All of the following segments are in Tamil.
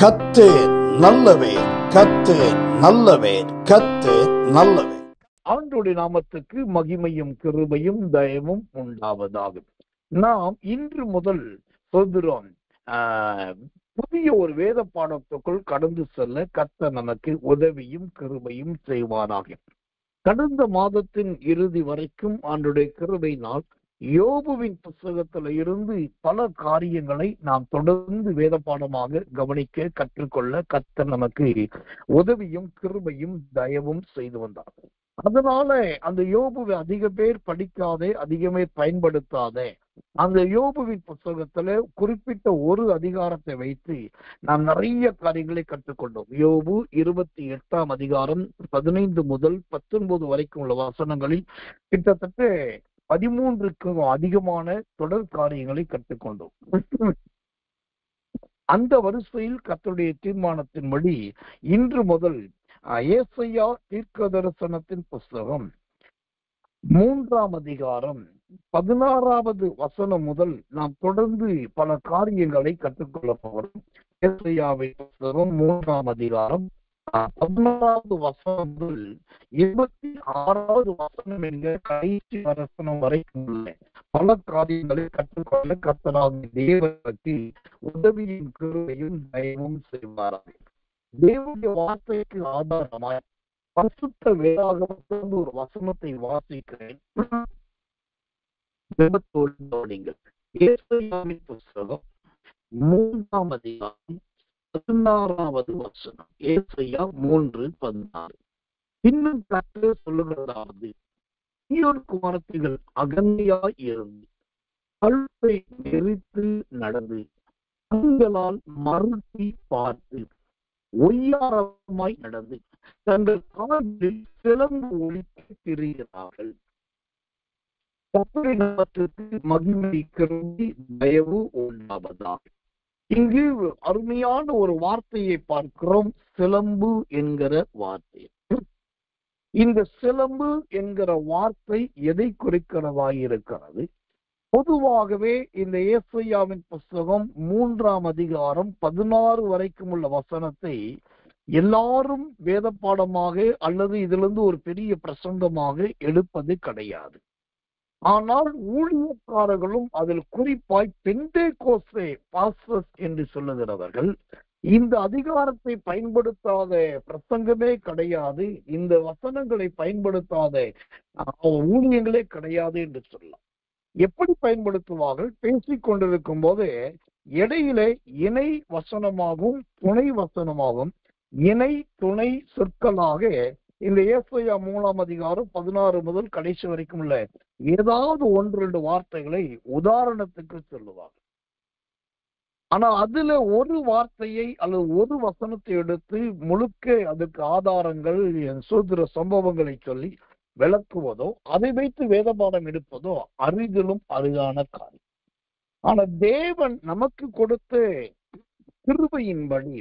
கர்த்தர் நல்லவர், கர்த்தர் நல்லவர், கர்த்தர் நல்லவர். ஆண்டவருடைய நாமத்துக்கு மகிமையும் கிருபையும் தயவும் உண்டாவதாக. நாம் இன்று முதல் சொல்கிறோம், புதிய ஒரு வேத பாடத்துக்குள் கடந்து செல்ல கர்த்தர் நமக்கு உதவியும் கிருபையும் செய்வாராக. கடந்த மாதத்தின் இறுதி வரைக்கும் ஆண்டவருடைய கிருபையினால் யோபுவின் புஸ்தகத்துல இருந்து பல காரியங்களை நாம் தொடர்ந்து வேத பாடமாக கவனிக்க கற்றுக்கொள்ள கர்த்தர் நமக்கு உதவியும் கிருபையும் தயவும் செய்து வந்தார். அதனால அந்த யோபுவை அதிக பேர் படிக்காதே, அதிகமே பயன்படுத்தாதே, அந்த யோபுவின் புஸ்தகத்துல குறிப்பிட்ட ஒரு அதிகாரத்தை வைத்து நாம் நிறைய காரியங்களை கற்றுக்கொண்டோம். யோபு 28 அதிகாரம் 15 முதல் 19 வரைக்கும் உள்ள வசனங்களில் கிட்டத்தட்ட 13க்கும் அதிகமான தொடர் காரியங்களை கற்றுக்கொண்டோம். அந்த வரிசையில் கர்த்தருடைய தீர்மானத்தின்படி இன்று முதல் ஏசாயா தீர்க்க தரிசனத்தின் புஸ்தகம் 3 அதிகாரம் 16 வசனம் முதல் நாம் தொடர்ந்து பல காரியங்களை கற்றுக்கொள்ள போகிறோம். ஏசாயாவின் புஸ்தகம் 3 அதிகாரம் 16 வசனம் முதல் 26 வசனம் என்கிற கடைசி வசனம் வரைக்கும் உள்ள பல காரியங்களை கற்றுக்கொள்ள கர்த்தராகிய தேவனுக்கு உதவியும் கிருபையும் தயவும் செய்வாராக. தேவனுடைய வார்த்தைக்கு ஆதாரமாய் பரிசுத்த வேதாகமத்திலிருந்து ஒரு வசனத்தை வாசிக்கிறேன். ஏசாயாவின் புஸ்தகம் 3 அதிகாரம் 16 வசனம். ஏசாயா 3:16. இன்னும் கர்த்தர் சொல்லுகிறதாவது, சீயோன் குமாரத்திகள் அகந்தையாய் இருந்து கழுத்தை நெரித்து நடந்து கண்களால் மறுத்தி பார்த்து ஒய்யாரமாய் நடந்து தங்கள் காலில் சிலம்பு ஒலிக்க திரிகிறார்கள். கர்த்தருக்கு மகிமை கிருபை தயவு உண்டாவதாக. இங்கு அருமையான ஒரு வார்த்தையை பார்க்கிறோம், சிலம்பு என்கிற வார்த்தை. இந்த சிலம்பு என்கிற வார்த்தை எதை குறிக்கிறதாயிருக்கிறது? பொதுவாகவே இந்த ஏசாயாவின் புஸ்தகம் 3 அதிகாரம் 16 வரைக்கும் உள்ள வசனத்தை எல்லாரும் வேத பாடமாக அல்லது இதிலிருந்து ஒரு பெரிய பிரசங்கமாக எடுப்பது கிடையாது. ஆனால் ஊழியக்காரர்களும் அதில் குறிப்பாய் பெந்தேகோஸ்தே பாஸ்டர்ஸ் என்று சொல்லுகிறவர்கள் இந்த அதிகாரத்தை பயன்படுத்தாத பிரசங்கமே கிடையாது, இந்த வசனங்களை பயன்படுத்தாத ஊழியங்களே கிடையாது என்று சொல்லலாம். எப்படி பயன்படுத்துவார்கள்? பேசிக் கொண்டிருக்கும் போது இடையிலே இணை வசனமாகவும் துணை வசனமாகவும் இணை துணை சொற்களாக இந்த ஏசாயா 3 அதிகாரம் 16 முதல் கடைசி வரைக்கும் உள்ள ஏதாவது 1-2 வார்த்தைகளை உதாரணத்துக்கு சொல்லுவாங்க. ஆனா அதுல ஒரு வார்த்தையை அல்லது ஒரு வசனத்தை எடுத்து முழுக்க அதுக்கு ஆதாரங்கள் சூத்திர சம்பவங்களை சொல்லி விளக்குவதோ அதை வைத்து வேத பாடம் எடுப்பதோ அரிதிலும் அரிதான காரியம். ஆனா தேவன் நமக்கு கொடுத்த கிருபையின்படி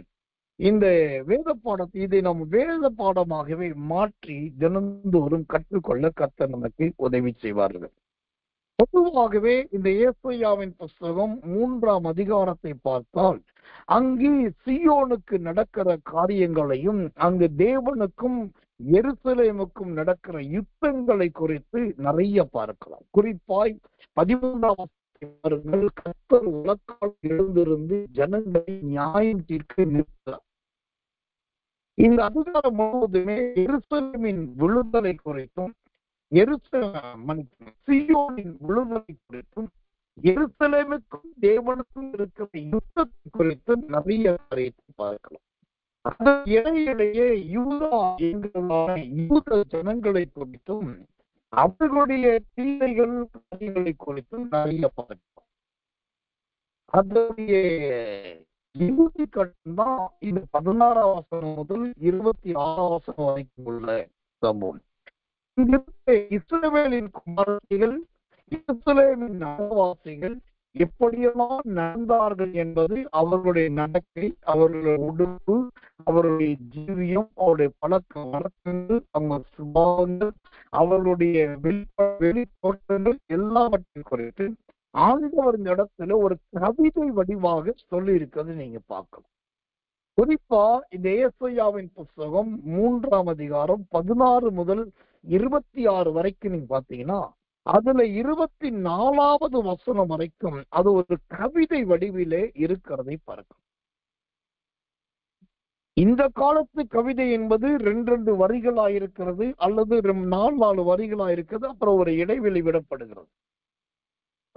இந்த வேத பாடத்தை இதை நாம் வேத பாடமாகவே மாற்றி தினந்தோறும் கற்றுக்கொள்ள கர்த்தர் நமக்கு உதவி செய்வார்கள். பொதுவாகவே இந்த ஏசாயாவின் புஸ்தகம் 3 அதிகாரத்தை பார்த்தால் அங்கு சீயோனுக்கு நடக்கிற காரியங்களையும் அங்கு தேவனுக்கும் எருசலேமுக்கும் நடக்கிற யுத்தங்களை குறித்து நிறைய பார்க்கலாம். குறிப்பாய் 13 கர்த்தர் உலக்கால் எழுந்திருந்து ஜனங்களை நியாயம் தீர்க்க நிற்கிறார். இந்த அதிகாரம் முழுவதுமே எருசலேமின் விடுதலை குறித்தும் சீயோனின் விடுதலை குறித்தும் எருசலேமுக்கும் தேவனுக்கும் இருக்கிற யுத்தத்தை குறித்தும் நிறைய காரியத்தை பார்க்கலாம். அதன் இடையிலேயே யூதா என்கிறதான யூத ஜனங்களை குறித்தும் அவர்களுடைய தீமைகள் காரியங்களை குறித்தும் நிறைய பார்க்கலாம். அதனுடைய இறுதி கட்டம் தான் இது 16 வசனம் முதல் 26 வசனம் வரைக்கும் உள்ள சம்பவம். இஸ்ரவேலின் குமாரத்திகள் எருசலேமின் நகரவாசிகள் எப்படியெல்லாம் நடந்தார்கள் என்பது அவர்களுடைய நடக்கை, அவர்களுடைய உடுப்பு, அவருடைய ஜீவியம், அவருடைய பழக்க வழக்கங்கள், அவங்க சுபாவங்கள், அவர்களுடைய வெளித்தோட்டங்கள் எல்லாவற்றை குறித்து ஆண்டவர் இந்த இடத்துல ஒரு கவிதை வடிவாக சொல்லி இருக்கிறது நீங்க பார்க்கலாம். குறிப்பா இந்த ஏசாயாவின் புஸ்தகம் 3ஆம் அதிகாரம் 16 முதல் 26 வரைக்கும் நீங்க பாத்தீங்கன்னா, அதுல 24வது வசனம் வரைக்கும் அது ஒரு கவிதை வடிவிலே இருக்கிறதை பார்க்கும். இந்த காலத்து கவிதை என்பது 2 வரிகளாயிருக்கிறது, அல்லது 4 வரிகளாயிருக்கிறது, அப்புறம் ஒரு இடைவெளி விடப்படுகிறது.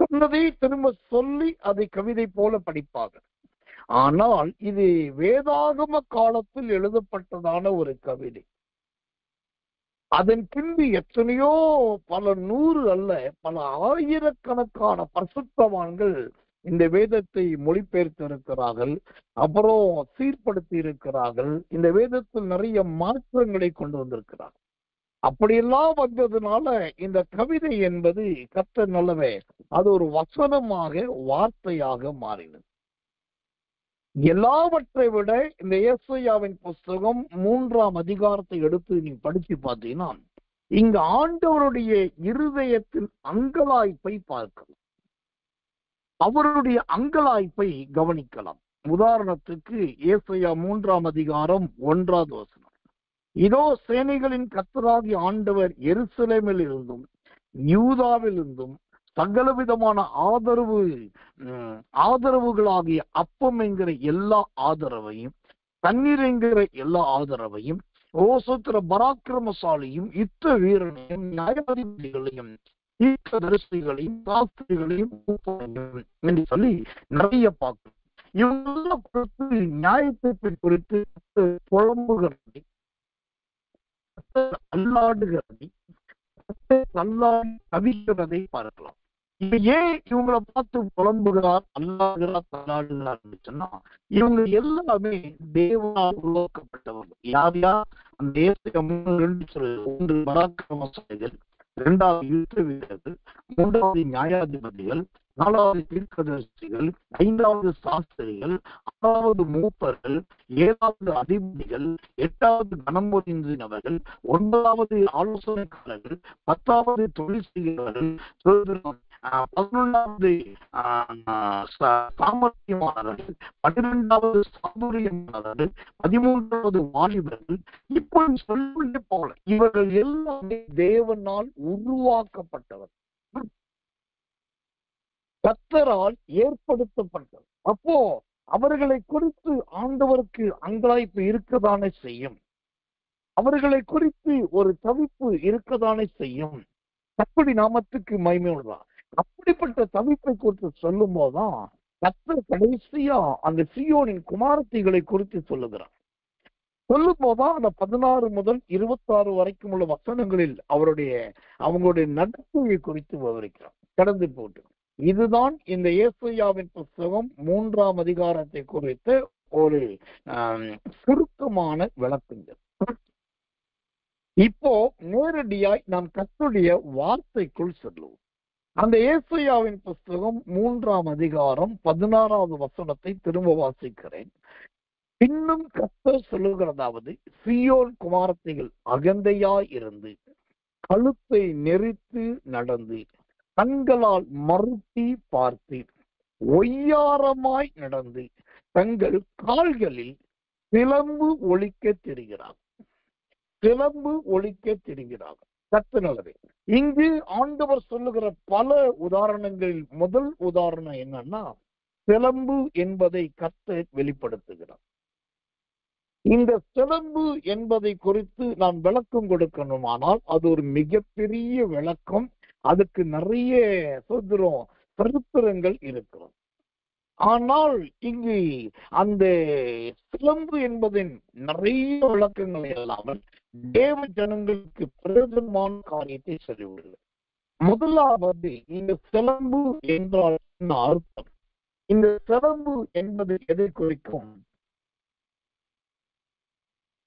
சொன்னதை திரும்ப சொல்லி அதை கவிதை போல படிப்பாங்க. ஆனால் இது வேதாகம காலத்தில் எழுதப்பட்டதான ஒரு கவிதை. அதன் பின்பு எத்தனையோ பல 100 அல்ல, பல ஆயிரக்கணக்கான பரிசுத்தவான்கள் இந்த வேதத்தை மொழிபெயர்த்து இருக்கிறார்கள், அப்புறம் சீர்படுத்தி இருக்கிறார்கள். இந்த வேதத்தில் நிறைய மாற்றங்களை கொண்டு வந்திருக்கிறார்கள். அப்படியெல்லாம் வந்ததுனால இந்த கவிதை என்பது கர்த்தர் நல்லவே, அது ஒரு வசனமாக, வார்த்தையாக மாறினது. எல்லாவற்றை விட இந்த ஏசாயாவின் புஸ்தகம் 3ஆம் அதிகாரத்தை எடுத்து நீங்க படிச்சு பார்த்தீங்கன்னா, இங்க ஆண்டவருடைய இருதயத்தில் அங்கலாய்ப்பை பார்க்கலாம், அவருடைய அங்கலாய்ப்பை கவனிக்கலாம். உதாரணத்துக்கு ஏசாயா 3ஆம் அதிகாரம் 1வது வசனம், இதோ சேனைகளின் கர்த்தராகிய ஆண்டவர் எருசலேமில் இருந்தும் யூதாவில் இருந்தும் சகலவிதமான ஆதரவுகளாகிய அப்பம் என்கிற எல்லா ஆதரவையும், தண்ணீர் என்கிற எல்லா ஆதரவையும், ஓசத்திர பராக்கிரமசாலியும் யுத்த வீரனையும் நியாயாதிபதிகளையும் தீர்க்கதரிசிகளையும் சாஸ்திரிகளையும் என்று சொல்லி நிறைய பார்க்கணும். இவங்கெல்லாம் குறித்து நியாயத்தை குறித்து புலம்புகிறதை, அல்லாடுகிறதை, தவிக்கிறதை பார்க்கலாம். இப்ப ஏன் இவங்களை பார்த்து புலம்புகிறார், அல்லாடுகிறார், தள்ளாடுகிறார் சொன்னா, இவங்க எல்லாமே தேவனால் உருவாக்கப்பட்டவர்கள். யார் யார்? அந்த 2 சொல்லு. 1 பராக்கிரமசாலிகள், 2வது யுத்த வீரர்கள், 3வது நியாயாதிபதிகள், 4வது தீர்க்கதரிசிகள், 5வது சாஸ்திரிகள், 6வது மூப்பர்கள், 7வது அதிபதிகள், 8வது கனம் பொருந்தினவர்கள், 9வது ஆலோசனைக்காரர்கள், 10வது தொழில் செய்கிறவர்கள், 11வது சாமர்த்தியமானவர்கள், 12வது சாதுரியமானவர்கள், 13வது வாலிபர்கள். இப்படி சொல்லிக்கொண்டே போல இவர்கள் எல்லாமே தேவனால் உருவாக்கப்பட்டவர், கர்த்தரால் ஏற்படுத்தப்பட்டது. அப்போ அவர்களை குறித்து ஆண்டவருக்கு அங்கலாய்ப்பு இருக்கதானே செய்யும், அவர்களை குறித்து ஒரு தவிப்பு இருக்கதானே செய்யும். அப்படி நாமத்துக்கு மகிமையுள்ளதான். அப்படிப்பட்ட தவிப்பை குறித்து சொல்லும் போதுதான் கர்த்தர் கடைசியா அந்த சீயோனின் குமாரத்திகளை குறித்து சொல்லுகிறார். சொல்லும் போதுதான் அந்த 16 முதல் 26 வரைக்கும் உள்ள வசனங்களில் அவங்களுடைய நடத்தையை குறித்து விவரிக்கிறார். கடந்து போட்டு இதுதான் இந்த ஏசாயாவின் புஸ்தகம் 3ஆம் அதிகாரத்தை குறித்த ஒரு சுருக்கமான விளக்கங்கள். இப்போ நேரடியாய் நாம் கர்த்தருடைய வார்த்தைக்குள் செல்லுவோம். அந்த ஏசாயாவின் புஸ்தகம் 3ஆம் அதிகாரம் 16வது வசனத்தை திரும்ப வாசிக்கிறேன். இன்னும் கர்த்தர் சொல்லுகிறதாவது, சீயோன் குமாரத்திகள் அகந்தையாய் இருந்து கழுத்தை நெரித்து நடந்து கண்களால் மறுத்தி பார்த்து ஒய்யாரமாய் நடந்து தங்கள் கால்களில் சிலம்பு ஒலிக்க திரிகிறார், சிலம்பு ஒலிக்க திரிகிறார். கர்த்தர் இங்கு ஆண்டவர் சொல்லுகிற பல உதாரணங்களில் முதல் உதாரணம் என்னன்னா, சிலம்பு என்பதை கர்த்தர் வெளிப்படுத்துகிறார். இந்த சிலம்பு என்பதை குறித்து நான் விளக்கம் கொடுக்கணுமானால் அது ஒரு மிகப்பெரிய விளக்கம். அதுக்கு நிறைய சரித்திரங்கள் இருக்கிறது. ஆனால் இங்கு அந்த சிலம்பு என்பதின் நிறைய விளக்கங்கள் இல்லாமல் தேவ ஜனங்களுக்கு பிரயோஜனமான காரியத்தை சொல்லிவிடுகிறது. முதலாவது, இந்த சிலம்பு என்றால் என்ன அர்த்தம்? இந்த சிலம்பு என்பது எதை குறிக்கும்?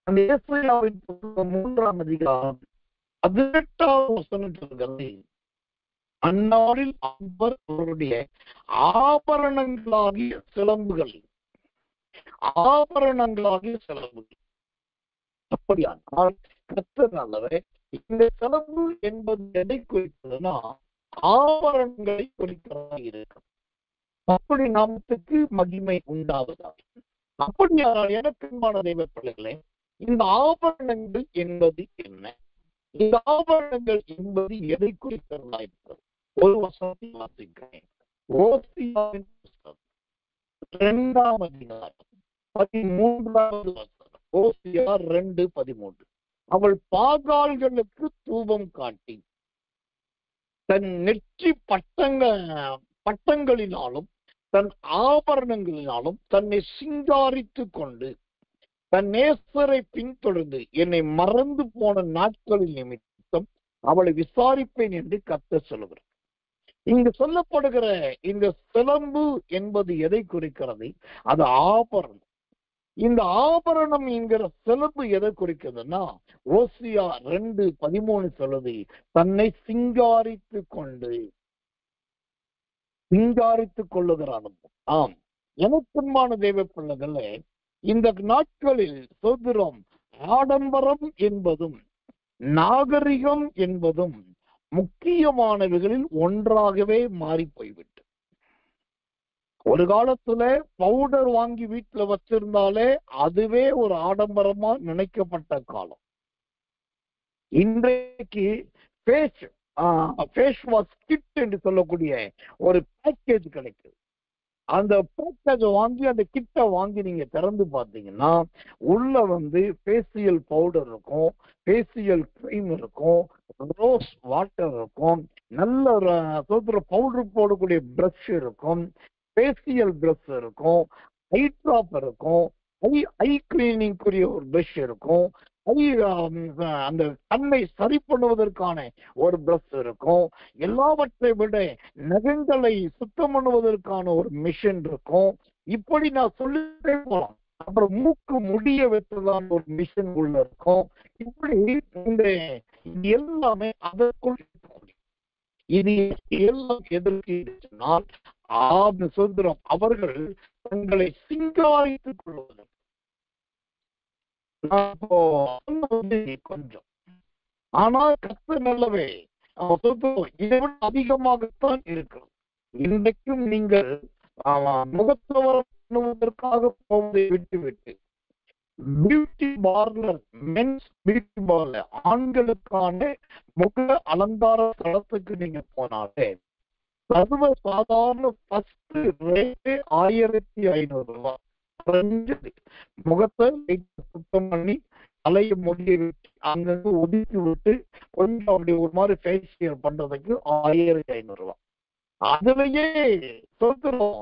அந்த ஏசாயாவின் 3ஆம் அதிகாரம் 18வது வசனம் சொல்கிறது, அந்நாளில் அவர் அவருடைய ஆபரணங்களாகிய சிலம்புகள், ஆபரணங்களாகிய சிலம்புகள். அப்படியானால் கர்த்தர் நல்லவர், இந்த சிலம்பு என்பது எதை குறிப்பதுன்னா ஆபரணங்களை குறிக்கிறதா இருக்கும். அப்படி நாமத்துக்கு மகிமை உண்டாவதாக. அப்படியானால் எனக்குமான தெய்வ பிள்ளைகளே, இந்த ஆபரணங்கள் என்பது என்ன? இந்த ஆபரணங்கள் என்பது எதை குறிக்கிறதா இருக்கிறது? ஒரு வசனத்தை வாசிக்கிறேன். ஓசியாவின் புஸ்தகம் 2ஆம் அதிகாரம் 13வது வசனம். ஓசியா 2:13. அவள் பாகால்களுக்கு தூபம் காட்டி தன் நெற்றி பட்டங்களினாலும் தன் ஆபரணங்களினாலும் தன்னை சிங்காரித்துக் கொண்டு தன் நேசரை பின்தொடர்ந்து என்னை மறந்து போன நாட்களின் நிமித்தம் அவளை விசாரிப்பேன் என்று கர்த்தர் சொல்லுகிறார். இங்கு சொல்லப்படுகிற இந்த சிலம்பு என்பது எதை குறிக்கிறது? அது ஆபரணம். இந்த ஆபரணம் என்கிற சிலம்பு எதை குறிக்கிறதுனா, ஓசியா 2:13 சொல்லுது, தன்னை சிங்காரித்துக் கொள்ளுகிறான். ஆம், எனக்குமான தெய்வ பிள்ளைகளே, இந்த நாட்களில் சோதரம் ஆடம்பரம் என்பதும் நாகரிகம் என்பதும் முக்கியமானவைகளில் ஒன்றாகவே மாறி போய்விட்டு, ஒரு காலத்துல பவுடர் வாங்கி வீட்டுல வச்சிருந்தாலே அதுவே ஒரு ஆடம்பரமா நினைக்கப்பட்ட காலம். இன்றைக்கு ஃபேஸ் வாஷ் கிட் என்று சொல்லக்கூடிய ஒரு பேக்கேஜ் கிடைக்குது. அந்த பேக்கேஜ் வாங்கி அந்த கிட்ட வாங்கி நீங்க திறந்து பார்த்தீங்கன்னா உள்ள ஃபேசியல் பவுடர் இருக்கும், ஃபேசியல் கிரீம் இருக்கும், ரோஸ் வாட்டர் இருக்கும், நல்ல பவுடர் போடக்கூடிய பிரஷ் இருக்கும், ஃபேசியல் பிரஷ் இருக்கும், ஐ ட்ராப் இருக்கும், ஐ கிளீனிங்குரிய ஒரு பிரஷ் இருக்கும், அந்த கண்ணை சரி பண்ணுவதற்கான ஒரு பிரஷ் இருக்கும், எல்லாவற்றை விட நகங்களை சுத்தம் பண்ணுவதற்கான ஒரு மிஷின் இருக்கும். இப்படி நான் சொல்லிட்டே போலாம். அப்புறம் மூக்கு முடிய வெட்டுறதான ஒரு மிஷின் உள்ள இருக்கும். இப்படி இந்த எல்லாமே அதற்குள் இது எல்லாம் எதற்கு சொன்னால் சுதந்திரம் அவர்கள் தங்களை சிங்காரித்துக் கொள்வதற்கு. கொஞ்சம் ஆனால் கர்த்தர் நல்லவே, இதை விட அதிகமாகத்தான் இருக்கிறது. இன்றைக்கும் நீங்கள் முகத்தவரம் பண்ணுவதற்காக போவதை விட்டுவிட்டு beauty parlour, men's beauty parlour, ஆண்களுக்கான முக அலங்கார தளத்துக்கு நீங்க போனாலே சர்வ சாதாரண ஃபர்ஸ்ட் ரேட்டு 1500 ரூபாய். முகத்தை சுத்தம் பண்ணி தலையை முடிய விட்டு அங்கங்க ஒதுக்கி விட்டு கொஞ்சம் அப்படி ஒரு மாதிரி ஃபேஷியல் பண்றதுக்கு 1500 ரூபாய். அதுலயே சொல்றோம்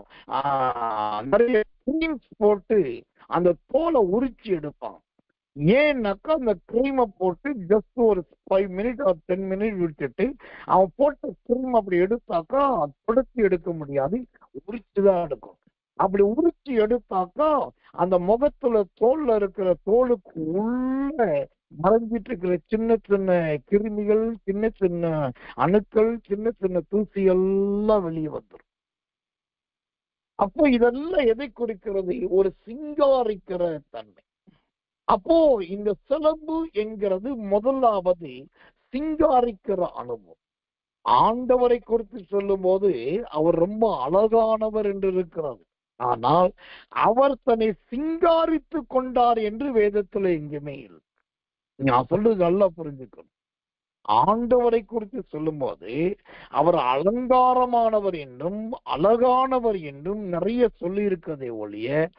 நிறைய கிரீம்ஸ் போட்டு அந்த தோலை உரிச்சு எடுப்பான். ஏன்னாக்கா அந்த கிரீமை போட்டு ஜஸ்ட் ஒரு 5 மினிட் ஒரு 10 மினிட் விட்டுட்டு அவன் போட்ட கிரீம் அப்படி எடுத்தாக்கா தொடச்சி எடுக்க முடியாது, உரிச்சுதான் எடுக்கும். அப்படி உரிச்சு எடுத்தாக்கா அந்த முகத்துல தோல்ல இருக்கிற தோலுக்கு உள்ள மறைஞ்சிட்டு இருக்கிற சின்ன சின்ன கிருமிகள், சின்ன சின்ன அணுக்கள், சின்ன சின்ன தூசி எல்லாம் வெளியே வந்துடும். அப்போ இதெல்லாம் எதை குறிக்கிறது? ஒரு சிங்காரிக்கிற தன்மை. அப்போ இந்த சிலம்பு என்கிறது முதலாவது சிங்காரிக்கிற அனுபவம். ஆண்டவரை குறித்து சொல்லும் போது அவர் ரொம்ப அழகானவர் என்று இருக்கிறது. ஆனால் அவர் தன்னை சிங்காரித்து கொண்டார் என்று வேதத்துல எங்குமே இல்லை. நான் சொல்றது நல்லா புரிஞ்சுக்கணும். ஆண்டவரை குறித்து சொல்லும் போது அவர் அலங்காரமானவர் என்றும் அழகானவர் என்றும் நிறைய சொல்லி இருக்கிறதே ஒழிய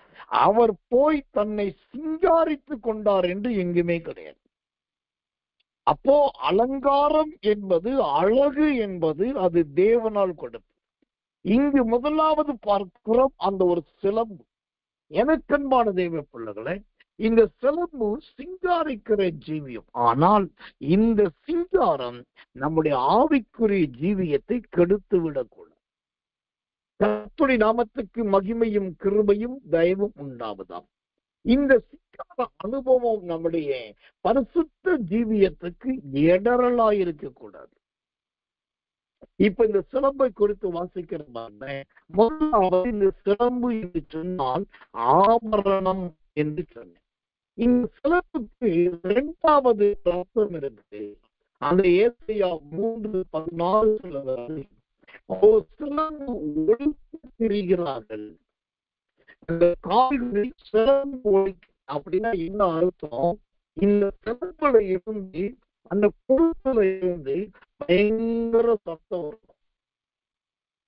அவர் போய் தன்னை சிங்காரித்து கொண்டார் என்று எங்குமே கிடையாது. அப்போ அலங்காரம் என்பது, அழகு என்பது அது தேவனால் கொடுத்து. இங்கு முதலாவது பார்க்கிறோம் அந்த ஒரு சிலம்பு. எனக்கன்பான தெய்வ பிள்ளைகளே, இந்த சிலம்பு சிங்காரிக்கிற ஜீவியம். ஆனால் இந்த சிங்காரம் நம்முடைய ஆவிக்குரிய ஜீவியத்தை கெடுத்து விடக்கூடாது. கர்த்தருடைய நாமத்துக்கு மகிமையும் கிருபையும் தயவும் உண்டாவதாம். இந்த சிங்கார அனுபவம் நம்முடைய பரிசுத்த ஜீவியத்துக்கு இடரலாய் இருக்கக்கூடாது. இப்ப இந்த சிலம்பை குறித்து வாசிக்கிற முதலாவது இந்த சிலம்பு என்று சொன்னால் ஆபரணம் என்று சொன்னேன். இந்த சிலம்புக்கு 2வது அர்த்தம் இருக்கு. அந்த ஏசாயா 3:14 சொல்லுகிறது, சிலம்பு ஒழித்து திரிகிறார்கள், அந்த கால்களில் சிலம்பு ஒலிக்கும். அப்படின்னா என்ன அர்த்தம்? இந்த சிலம்புல இருந்து, அந்த குழுத்துல இருந்து பயங்கர சத்தம் வரும்.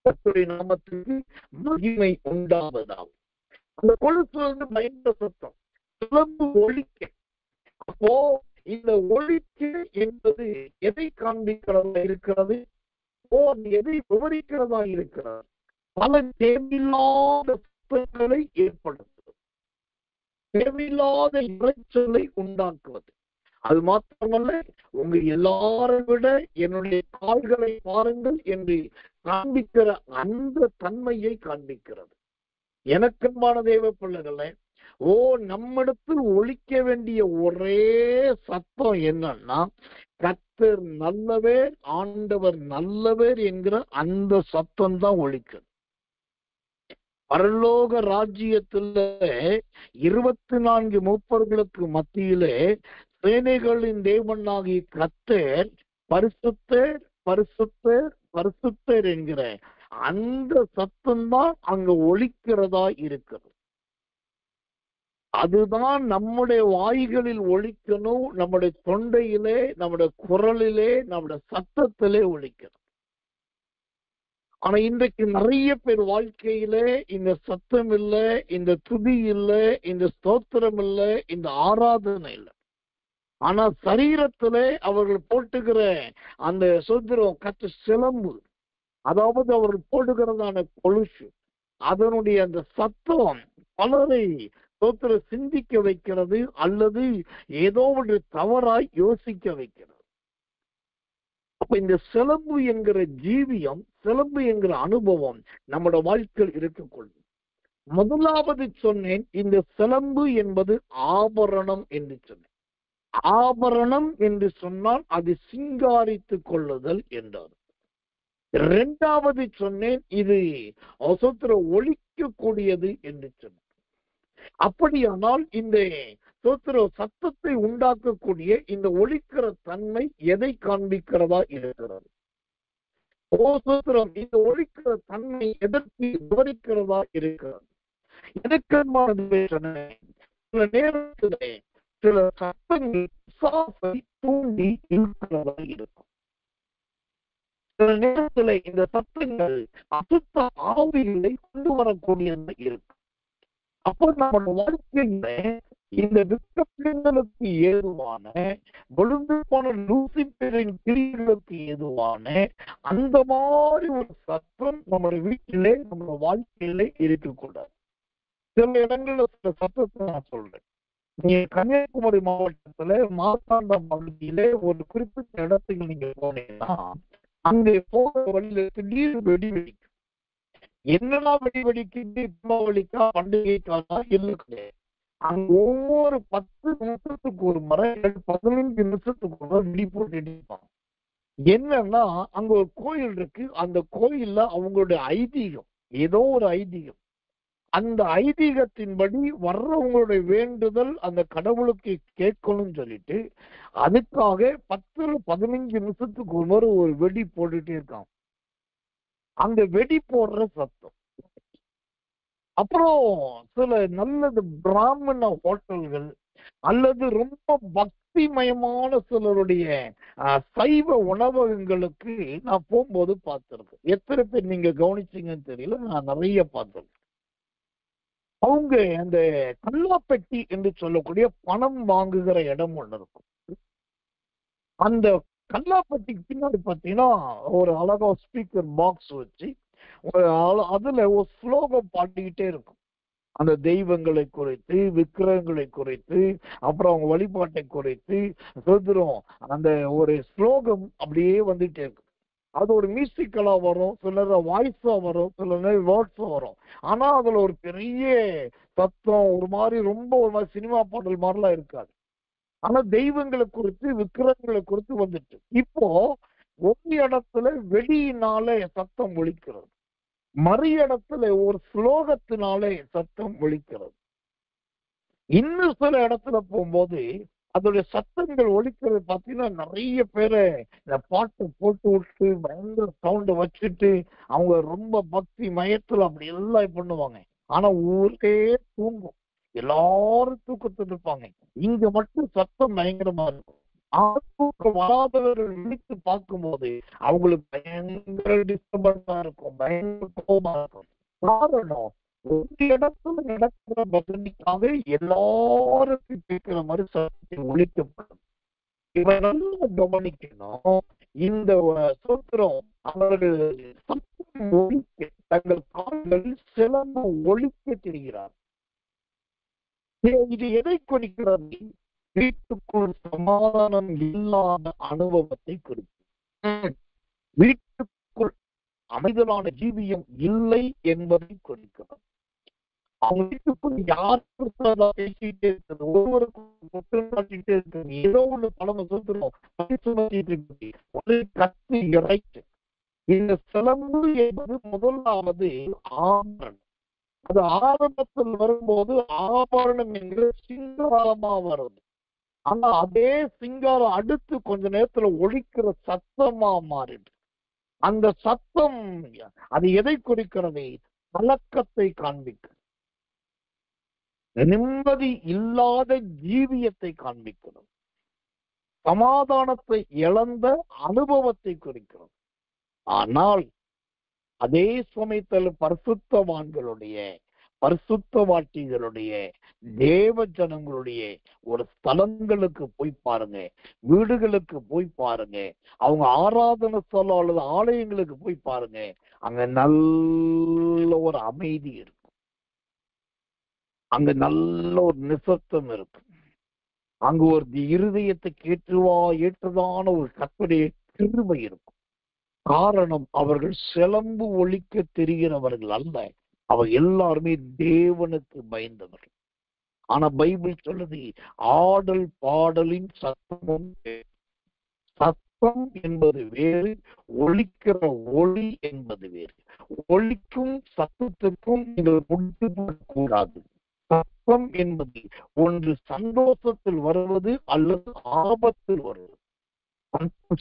கர்த்தருடைய நாமத்துக்கு மகிமை உண்டாவதாகும். அந்த கொலுசுல இருந்து பயங்கர சத்தம், சிலம்பு ஒலிக்க. அப்போ இந்த ஒலிக்க என்பது எதை காண்பிக்கிறதா இருக்கிறது? எதை விவரிக்கிறதா இருக்கிறது? பல தேவையில்லாத சத்தங்களை ஏற்படுத்துவது, தேவையில்லாத இறைச்சலை உண்டாக்குவது. அது மாத்திரமல்ல, உங்க எல்லாரை விட என்னுடைய கால்களை பாருங்கள் என்று காண்பிக்கிற அந்த தன்மையை காண்பிக்கிறது. எனக்கன்பான தேவ பிள்ளைகளே, நம்மிடத்தில் ஒலிக்க வேண்டிய ஒரே சத்தம் என்னன்னா, கர்த்தர் நல்லவர், ஆண்டவர் நல்லவர் என்கிற அந்த சத்தம் தான் ஒலிக்குது. பரலோக ராஜ்யத்துல 24 மூப்பர்களுக்கு மத்தியிலே சேனைகளின் தேவனாகிய கர்த்தர் பரிசுத்தர் பரிசுத்தர் பரிசுத்தர் என்கிற அந்த சத்தம் தான் அங்க ஒலிக்கிறதா இருக்கிறது. அதுதான் நம்முடைய வாய்களில் ஒலிக்கணும், நம்முடைய தொண்டையிலே, நம்முடைய குரலிலே, நம்முடைய சத்தத்திலே ஒலிக்கணும். ஆனா இன்றைக்கு நிறைய பேர் வாழ்க்கையிலே இந்த சத்தம் இல்லை, இந்த துதி இல்லை, இந்த ஸ்தோத்திரம் இல்லை, இந்த ஆராதனை இல்லை. ஆனா சரீரத்திலே அவர்கள் போட்டுகிற அந்த சுதந்திரம் கற்று சிலம்பு, அதாவது அவர்கள் போடுகிறதான கொலுசு, அதனுடைய அந்த சத்தம் பலரை ஸ்தோத்திர சிந்திக்க வைக்கிறது, அல்லது ஏதோ ஒன்று தவறாய் யோசிக்க வைக்கிறது. அப்ப இந்த சிலம்பு என்கிற ஜீவியம், சிலம்பு என்கிற அனுபவம் நம்முடைய வாழ்க்கையில் இருக்கக்கூடும். முதலாவது சொன்னேன், இந்த சிலம்பு என்பது ஆபரணம் என்று சொன்னேன். ஆபரணம் என்று சொன்னால் அது சிங்காரித்துக் கொள்ளுதல் என்றார். இரண்டாவது சொன்னேன், இது அசுத்திர ஒழிக்கக்கூடியது என்று சொன்னேன். அப்படியானால் இந்த சத்தத்தை உண்டாக்கக்கூடிய இந்த ஒலிக்கிற தன்மை எதை காண்பிக்கிறதா இருக்கிறது? இந்த ஒலிக்கிற தன்மை எதற்கு விவரிக்கிறதா இருக்கிறது? எதற்கானது? சில நேரத்திலே சில சத்தங்கள் பிசாசை தூண்டி இழுக்கிறதா இருக்கும். சில நேரத்தில் இந்த சத்தங்கள் அசுத்த ஆவிகளை கொண்டு வரக்கூடியது இருக்கும். அப்போ நம்ம வாழ்க்கையில இந்த விருப்பங்களுக்கு ஏதுவான, விழுந்து போன லூசிபரின் கிரிகளுக்கு ஏதுவான அந்த மாதிரி ஒரு சத்தம் நம்முடைய வீட்டிலே, நம்ம வாழ்க்கையிலே இருக்கக்கூடாது. சில இடங்கள்ல சில சத்தத்தை நான் சொல்றேன். நீங்க கன்னியாகுமரி மாவட்டத்துல மார்த்தாண்டம் பகுதியிலே ஒரு குறிப்பிட்ட இடத்துக்கு நீங்க போனீங்கன்னா, அங்கே போற வழியில திடீர் வெடி வெடிக்கும். என்னன்னா வெடி வெடிக்குது? தீபாவளிக்கா, பண்டிகைக்காக இல்லை கிடையாது. அங்க ஒவ்வொரு 10 நிமிஷத்துக்கு ஒரு முறை, 15 நிமிஷத்துக்கு ஒரு முறை வெடி போட்டு அடிப்பாங்க. என்னன்னா அங்க ஒரு கோயில் இருக்கு. அந்த கோயில்ல அவங்களுடைய ஐதீகம், ஏதோ ஒரு ஐதீகம். அந்த ஐதீகத்தின்படி வர்றவங்களுடைய வேண்டுதல் அந்த கடவுளுக்கு கேட்கணும்னு சொல்லிட்டு அதுக்காக 10-15 நிமிஷத்துக்கு ஒரு முறை ஒரு வெடி போட்டுட்டே இருக்காங்க. அந்த வெடி போடுற சத்தம். அப்புறம் சில நல்லது பிராமண ஹோட்டல்கள் அல்லது ரொம்ப பக்திமயமான சிலருடைய சைவ உணவகங்களுக்கு நான் போகும்போது பார்த்திருக்கேன். எத்தனை பேர் நீங்க கவனிச்சீங்கன்னு தெரியல, நான் நிறைய பார்த்திருக்கேன். அவங்க அந்த கல்லாப்பெட்டி என்று சொல்லக்கூடிய பணம் வாங்குகிற இடம் ஒண்ணு இருக்கும். அந்த கல்லாப்பட்டிக்கு பின்னாடி பார்த்தீங்கன்னா ஒரு அழகா ஸ்பீக்கர் பாக்ஸ் வச்சு அதுல ஒரு ஸ்லோகம் பாடிக்கிட்டே இருக்கும். அந்த தெய்வங்களை குறைத்து, விக்கிரகங்களை குறைத்து, அப்புறம் அவங்க வழிபாட்டை குறைத்து சொல்றோம். அந்த ஒரு ஸ்லோகம் அப்படியே வந்துட்டே இருக்கு. அது ஒரு மியூசிக்கலா வரும், சில நேரம் வாய்ஸா வரும், சில நேரம் வேர்ட்ஸா வரும். ஆனா அதுல ஒரு பெரிய சத்தம், ஒரு மாதிரி ரொம்ப ஒரு மாதிரி சினிமா பாடல் மாதிரிலாம் இருக்காது. ஆனா தெய்வங்களை குறித்து, விக்கிரகங்களை குறித்து வந்துட்டு இப்போ ஒரு இடத்துல வெடியினாலே சத்தம் ஒலிக்கிறது, மறு இடத்துல ஒரு ஸ்லோகத்தினாலே சத்தம் ஒலிக்கிறது. இன்னும் சில இடத்துல போகும்போது அதோடைய சத்தங்கள் ஒலிக்கிறது பார்த்தீங்கன்னா நிறைய பேரை இந்த பாட்டை போட்டு விட்டு பயங்கர சவுண்டை வச்சுட்டு அவங்க ரொம்ப பக்தி மயத்துல அப்படி எல்லாம் பண்ணுவாங்க. ஆனா ஊரே தூங்கும், எல்லாரும் தூக்கத்துல இருப்பாங்க. இங்க மட்டும் சத்தம் பயங்கரமா இருக்கும். தூக்கம் வராதவர்கள் விழித்து பார்க்கும் போது அவங்களுக்கு பயங்கர டிஸ்டர்பன்ஸா இருக்கும், பயங்கர கோபமா இருக்கும். காரணம், ஒரு இடத்துல நடக்கிற பஜனைக்காக எல்லாருக்கும் கேட்கிற மாதிரி சத்தத்தை ஒழிக்கப்படும். இவன் நல்லா கவனிக்கணும். இந்த சூத்திரம் அவர்கள் சத்தம் ஒழிக்க தங்கள் கால்களில் சிலம்பு ஒழிக்க தெரிகிறார். இது எதை குறிக்கிறது? வீட்டுக்குள் சமாதானம் இல்லாத அனுபவத்தை குறிக்கும். வீட்டுக்குள் அமைதலான ஜீவியம் இல்லை என்பதை குறிக்கிறது. அவங்க வீட்டுக்குள் யார் பேசிட்டே இருக்கிறது, ஒருவருக்கும் குற்றம் காட்டிட்டே இருக்கிறது, ஏதோ ஒண்ணு பழம சொல்றோம், கத்து இறைச்சு. இந்த சிலம்பு என்பது முதலாவது ஆபரணம். அது ஆரம்பத்தில் வரும்போது ஆபரணம் என்கிற சிங்காரமா வருது. ஆனா அதே சிங்காரம் அடுத்து கொஞ்ச நேரத்துல ஒழிக்கிற சத்தமா மாறிடு. அந்த சத்தம் அது எதை குறிக்கிறது? கலக்கத்தை காண்பிக்கிறது, நிம்மதி இல்லாத ஜீவியத்தை காண்பிக்கிறது, சமாதானத்தை இழந்த அனுபவத்தை குறிக்கிறது. ஆனால் அதே சமயத்தில் பரிசுத்தவான்களுடைய, பரிசுத்தவாட்டிகளுடைய, தேவ ஜனங்களுடைய ஒரு ஸ்தலங்களுக்கு போய் பாருங்க, வீடுகளுக்கு போய் பாருங்க, அவங்க ஆராதனை ஸ்தலம் அல்லது ஆலயங்களுக்கு போய் பாருங்க, அங்க நல்ல ஒரு அமைதி இருக்கும், அங்க நல்ல ஒரு நிசப்தம் இருக்கு, அங்கு ஒரு இருதயத்துக்கு ஏற்றதான ஒரு கர்த்தருடைய கிருபை இருக்கும். காரணம், அவர்கள் சிலம்பு ஒழிக்க தெரிகிறவர்கள் அல்ல, அவர் எல்லாருமே தேவனுக்கு பயந்தவர்கள். ஆனா பைபிள் சொல்லுது, ஆடல் பாடலின் சத்தமும். சத்தம் என்பது வேறு, ஒழிக்கிற ஒளி என்பது வேறு. ஒழிக்கும் சத்தத்துக்கும் நீங்கள் முடித்து கூடாது. சத்தம் என்பது ஒன்று சந்தோஷத்தில் வருவது அல்லது ஆபத்தில் வருவது.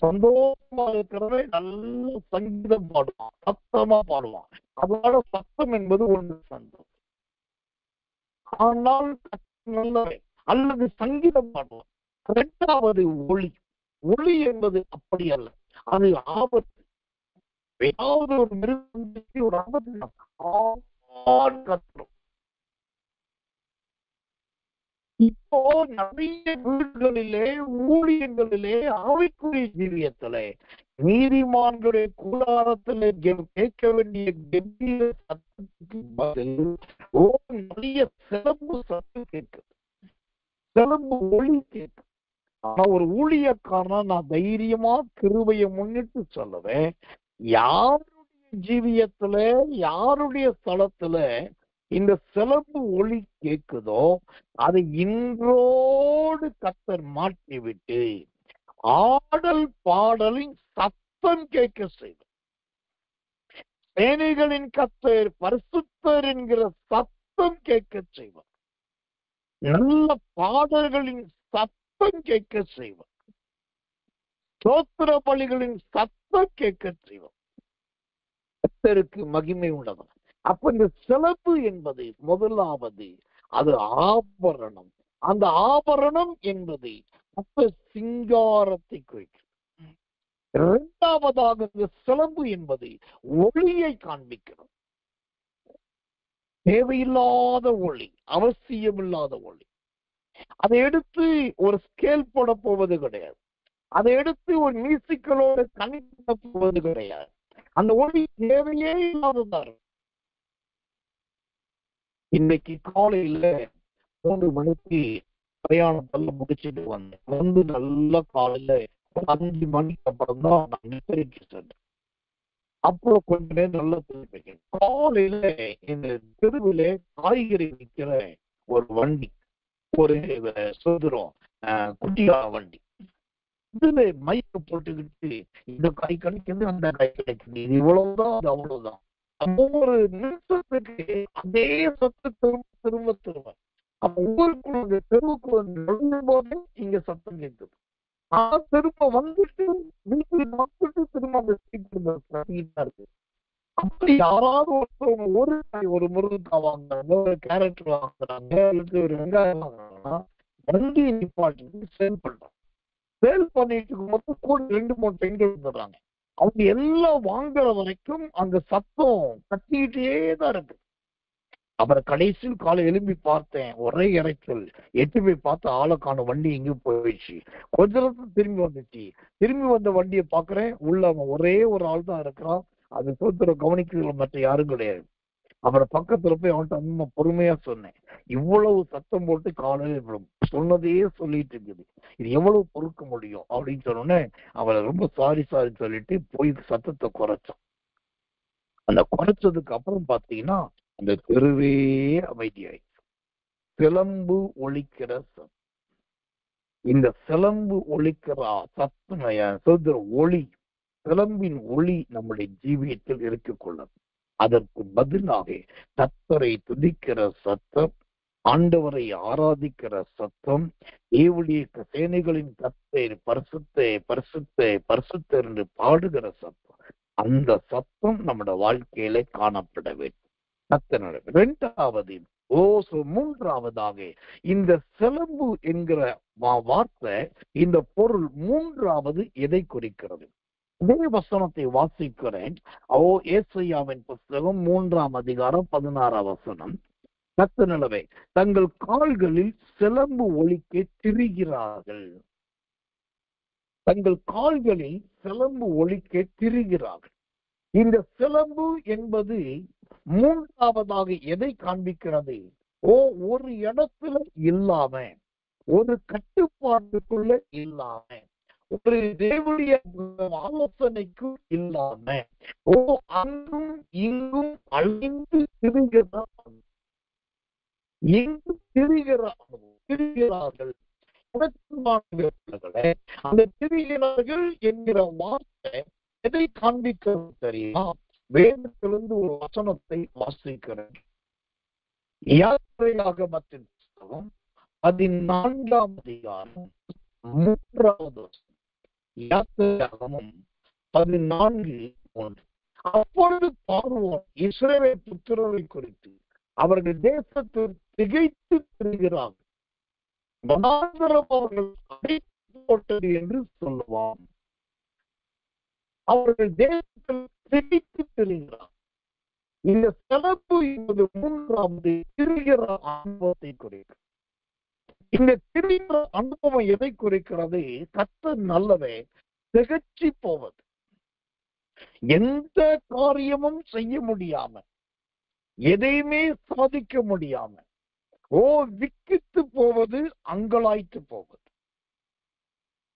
சந்தோஷமா இருக்கிறவரை நல்ல சங்கீதம் பாடுவான், சத்தமா பாடுவான், அதனால சத்தம் என்பது ஒன்று சந்தோஷம். ஆனால் நல்லவை அல்லது சங்கீதம் பாடுவான். இரண்டாவது ஒளி. ஒளி என்பது அப்படி அல்ல, அது ஆபத்து. ஏதாவது ஒரு மிருகம் ஒரு ஆபத்து கத்துறோம். இப்போ நிறைய வீடுகளிலே, ஊழியங்களிலே, ஆவிக்குரிய ஜீவியத்திலே நீதிமான்களுடைய கூடாரத்திலே கேட்க வேண்டிய கம்பீர சத்தத்துக்கு பதில் நிறைய சிலம்பு சத்தம் கேட்குது, சிலம்பு ஒளி கேட்கு. ஆனா ஒரு ஊழியக்காரனா நான் தைரியமா கிருபையை முன்னிட்டு சொல்லுவேன், யாருடைய ஜீவியத்துல, யாருடைய ஸ்தலத்துல இந்த சிலம்பு ஒளி கேட்குதோ அதை இன்றோடு கர்த்தர் மாற்றி விட்டு ஆடல் பாடலின் சத்தம் கேட்க செய்வார். சேனைகளின் கர்த்தர் பரிசுத்தர் என்கிற சத்தம் கேட்க செய்வார். நல்ல பாடல்களின் சத்தம் கேட்க செய்வார். ஸ்தோத்திர பலிகளின் சத்தம் கேட்க செய்வார். கர்த்தருக்கு மகிமை உள்ளவர். அப்ப இந்த சிலம்பு என்பது முதலாவது அது ஆபரணம். அந்த ஆபரணம் என்பது அப்ப சிங்காரத்தை குறிக்கிறது. இரண்டாவதாக இந்த சிலம்பு என்பது ஒளியை காண்பிக்கிறது. தேவையில்லாத ஒளி, அவசியமில்லாத ஒளி. அதை எடுத்து ஒரு ஸ்கேல் போட போவது கிடையாது, அதை எடுத்து ஒரு மியூசிக்கலோட கனெக்ட் பண்ண போவது கிடையாது. அந்த ஒளி தேவையே இல்லாததா இருக்கும். இன்னைக்கு காலையில 3 மணிக்கு பிரயாணத்துல முடிச்சுட்டு வந்து நல்ல காலையில 5 மணிக்கு அப்புறம் தான் நான் நிச்சயிச்சு சென்றேன். அப்புறம் கொஞ்ச நேரம் நல்லா தெரிவிக்கிறேன். காலையில இந்த தெருவில காய்கறி விற்கிற ஒரு வண்டி, ஒரு சுதந்திரம் குட்டியா வண்டி, இதுல மைக்க போட்டுக்கிட்டு இந்த காய் கிடைக்குது, அந்த காய் கிடைக்குது, இது இவ்வளவுதான், அது அவ்வளவுதான். ஒவ்வொரு நிமிஷத்துக்கு அதே சத்து திரும்ப திரும்ப திரும்ப. அப்ப ஒவ்வொருக்குள்ள தெருவுக்குள்ள நுழையும் போதே இங்க சத்தம் கேட்குது. ஆனா திரும்ப வந்துட்டு வீட்டுக்கு வந்துட்டு திரும்ப அந்த இருக்கு. அப்படி யாராவது ஒருத்தவங்க ஒரு முருங்கைக்காய் வாங்குறாங்க, ஒரு கேரட் வாங்குறாங்க, அல்லது ஒரு வெங்காயம் வாங்குறாங்கன்னா வண்டியை நிப்பாட்டி சேல் பண்றாங்க. சேல் பண்ணிட்டு இருக்கும்போது கூட 2-3 பெண்கள் வந்துடுறாங்க. அவங்க எல்லாம் வாங்குற வரைக்கும் அந்த சத்தம் கத்திக்கிட்டே தான் இருக்கு. அப்புறம் கடைசியில் காலை எழும்பி பார்த்தேன், ஒரே இறைச்சல். எட்டு போய் பார்த்து ஆளை காணும், வண்டி எங்கேயும் போயிடுச்சு. கொஞ்ச நேரத்துல திரும்பி வந்துச்சு. திரும்பி வந்த வண்டியை பாக்குறேன், உள்ள அவன் ஒரே ஒரு ஆள் தான் இருக்கிறான். அது சோத்திர கவனிக்கிறதுல மற்ற யாரும் கிடையாது. அப்புறம் பக்கத்துல போய் அவன்கிட்ட அம்மா பொறுமையா சொன்னேன், இவ்வளவு சத்தம் போட்டு காலையில சொன்னதையே சொல்லிட்டு இருக்குது, இது எவ்வளவு பொறுக்க முடியும் அப்படின்னு சொன்னோன்னே அவளை ரொம்ப சாரி சொல்லிட்டு போய் சத்தத்தை குறைச்சான். அந்த குறைச்சதுக்கு அப்புறம் பாத்தீங்கன்னா அந்த தெருவே அமைதியாயிடுச்சு. சிலம்பு ஒலிக்கிற சத்தம். இந்த சிலம்பு ஒலிக்கிற சத்தம் சொல்ற ஒளி, சிலம்பின் ஒளி நம்முடைய ஜீவியத்தில் இருக்கக்கூடாது. அதற்கு பதிலாக கர்த்தரை துதிக்கிற சத்தம், ஆண்டவரை ஆராதிக்கிற சத்தம், தேவனுடைய சேனைகளின் கர்த்தர் பரிசுத்த பரிசுத்த பரிசுத்தர் என்று பாடுகிற சத்தம், அந்த சத்தம் நம்முடைய வாழ்க்கையில காணப்பட வேண்டும். இரண்டாவது மூன்றாவதாக இந்த சிலம்பு என்கிற வார்த்தை, இந்த பொருள் மூன்றாவது எதை குறிக்கிறது? இதே வசனத்தை வாசிக்கிறேன். ஏசாயாவின் புஸ்தகம் 3ஆம் அதிகாரம் 16ஆம் வசனம். கர்த்தர் தங்கள் கால்களில் சிலம்பு ஒலிக்க திரிகிறார்கள். தங்கள் கால்களில் சிலம்பு ஒலிக்க திரிகிறார்கள். இந்த சிலம்பு என்பது மூன்றாவதாக எதை காண்பிக்கிறது? ஒரு இடத்துல இல்லாம, ஒரு கட்டுப்பாட்டுக்குள்ள இல்லாம, ஒரு தேவனுடைய ஆலோசனைக்கும் இல்லாம அங்கும் இங்கும் அழிந்து திரிகிறார்கள். அந்த திரிகிறார்கள் என்கிற வார்த்தை எதை காண்பிக்கிறது தெரியுமா? வேதத்திலிருந்து ஒரு வசனத்தை வாசிக்கிறேன். யாத்திரையாகமத்தின் புத்தகம் 14ஆம் அதிகாரம் 3வது வசனம். யாத்திரையாகமம் 14:3. அப்பொழுது பார்வோன் இஸ்ரவேல் புத்திரரை குறித்து அவர்கள் தேசத்தில் திகைத்து திரிகிறார்கள், வனாந்தரம் அவர்கள் அடைத்து போட்டது என்று சொல்லுவான். அவர்கள் தேசத்தில் திகைத்து திரிகிறார். இந்த சிறப்பு என்பது மூன்றாவது திரிகிற அனுபவத்தை குறிக்கிறது. இந்த திரிகிற அனுபவம் எதை குறிக்கிறது? கர்த்தர் நல்லவே, திகச்சு போவது, எந்த காரியமும் செய்ய முடியாம, எதையுமே சாதிக்க முடியாம, விக்கித்து போவது, அங்கலாய்த்து போவது.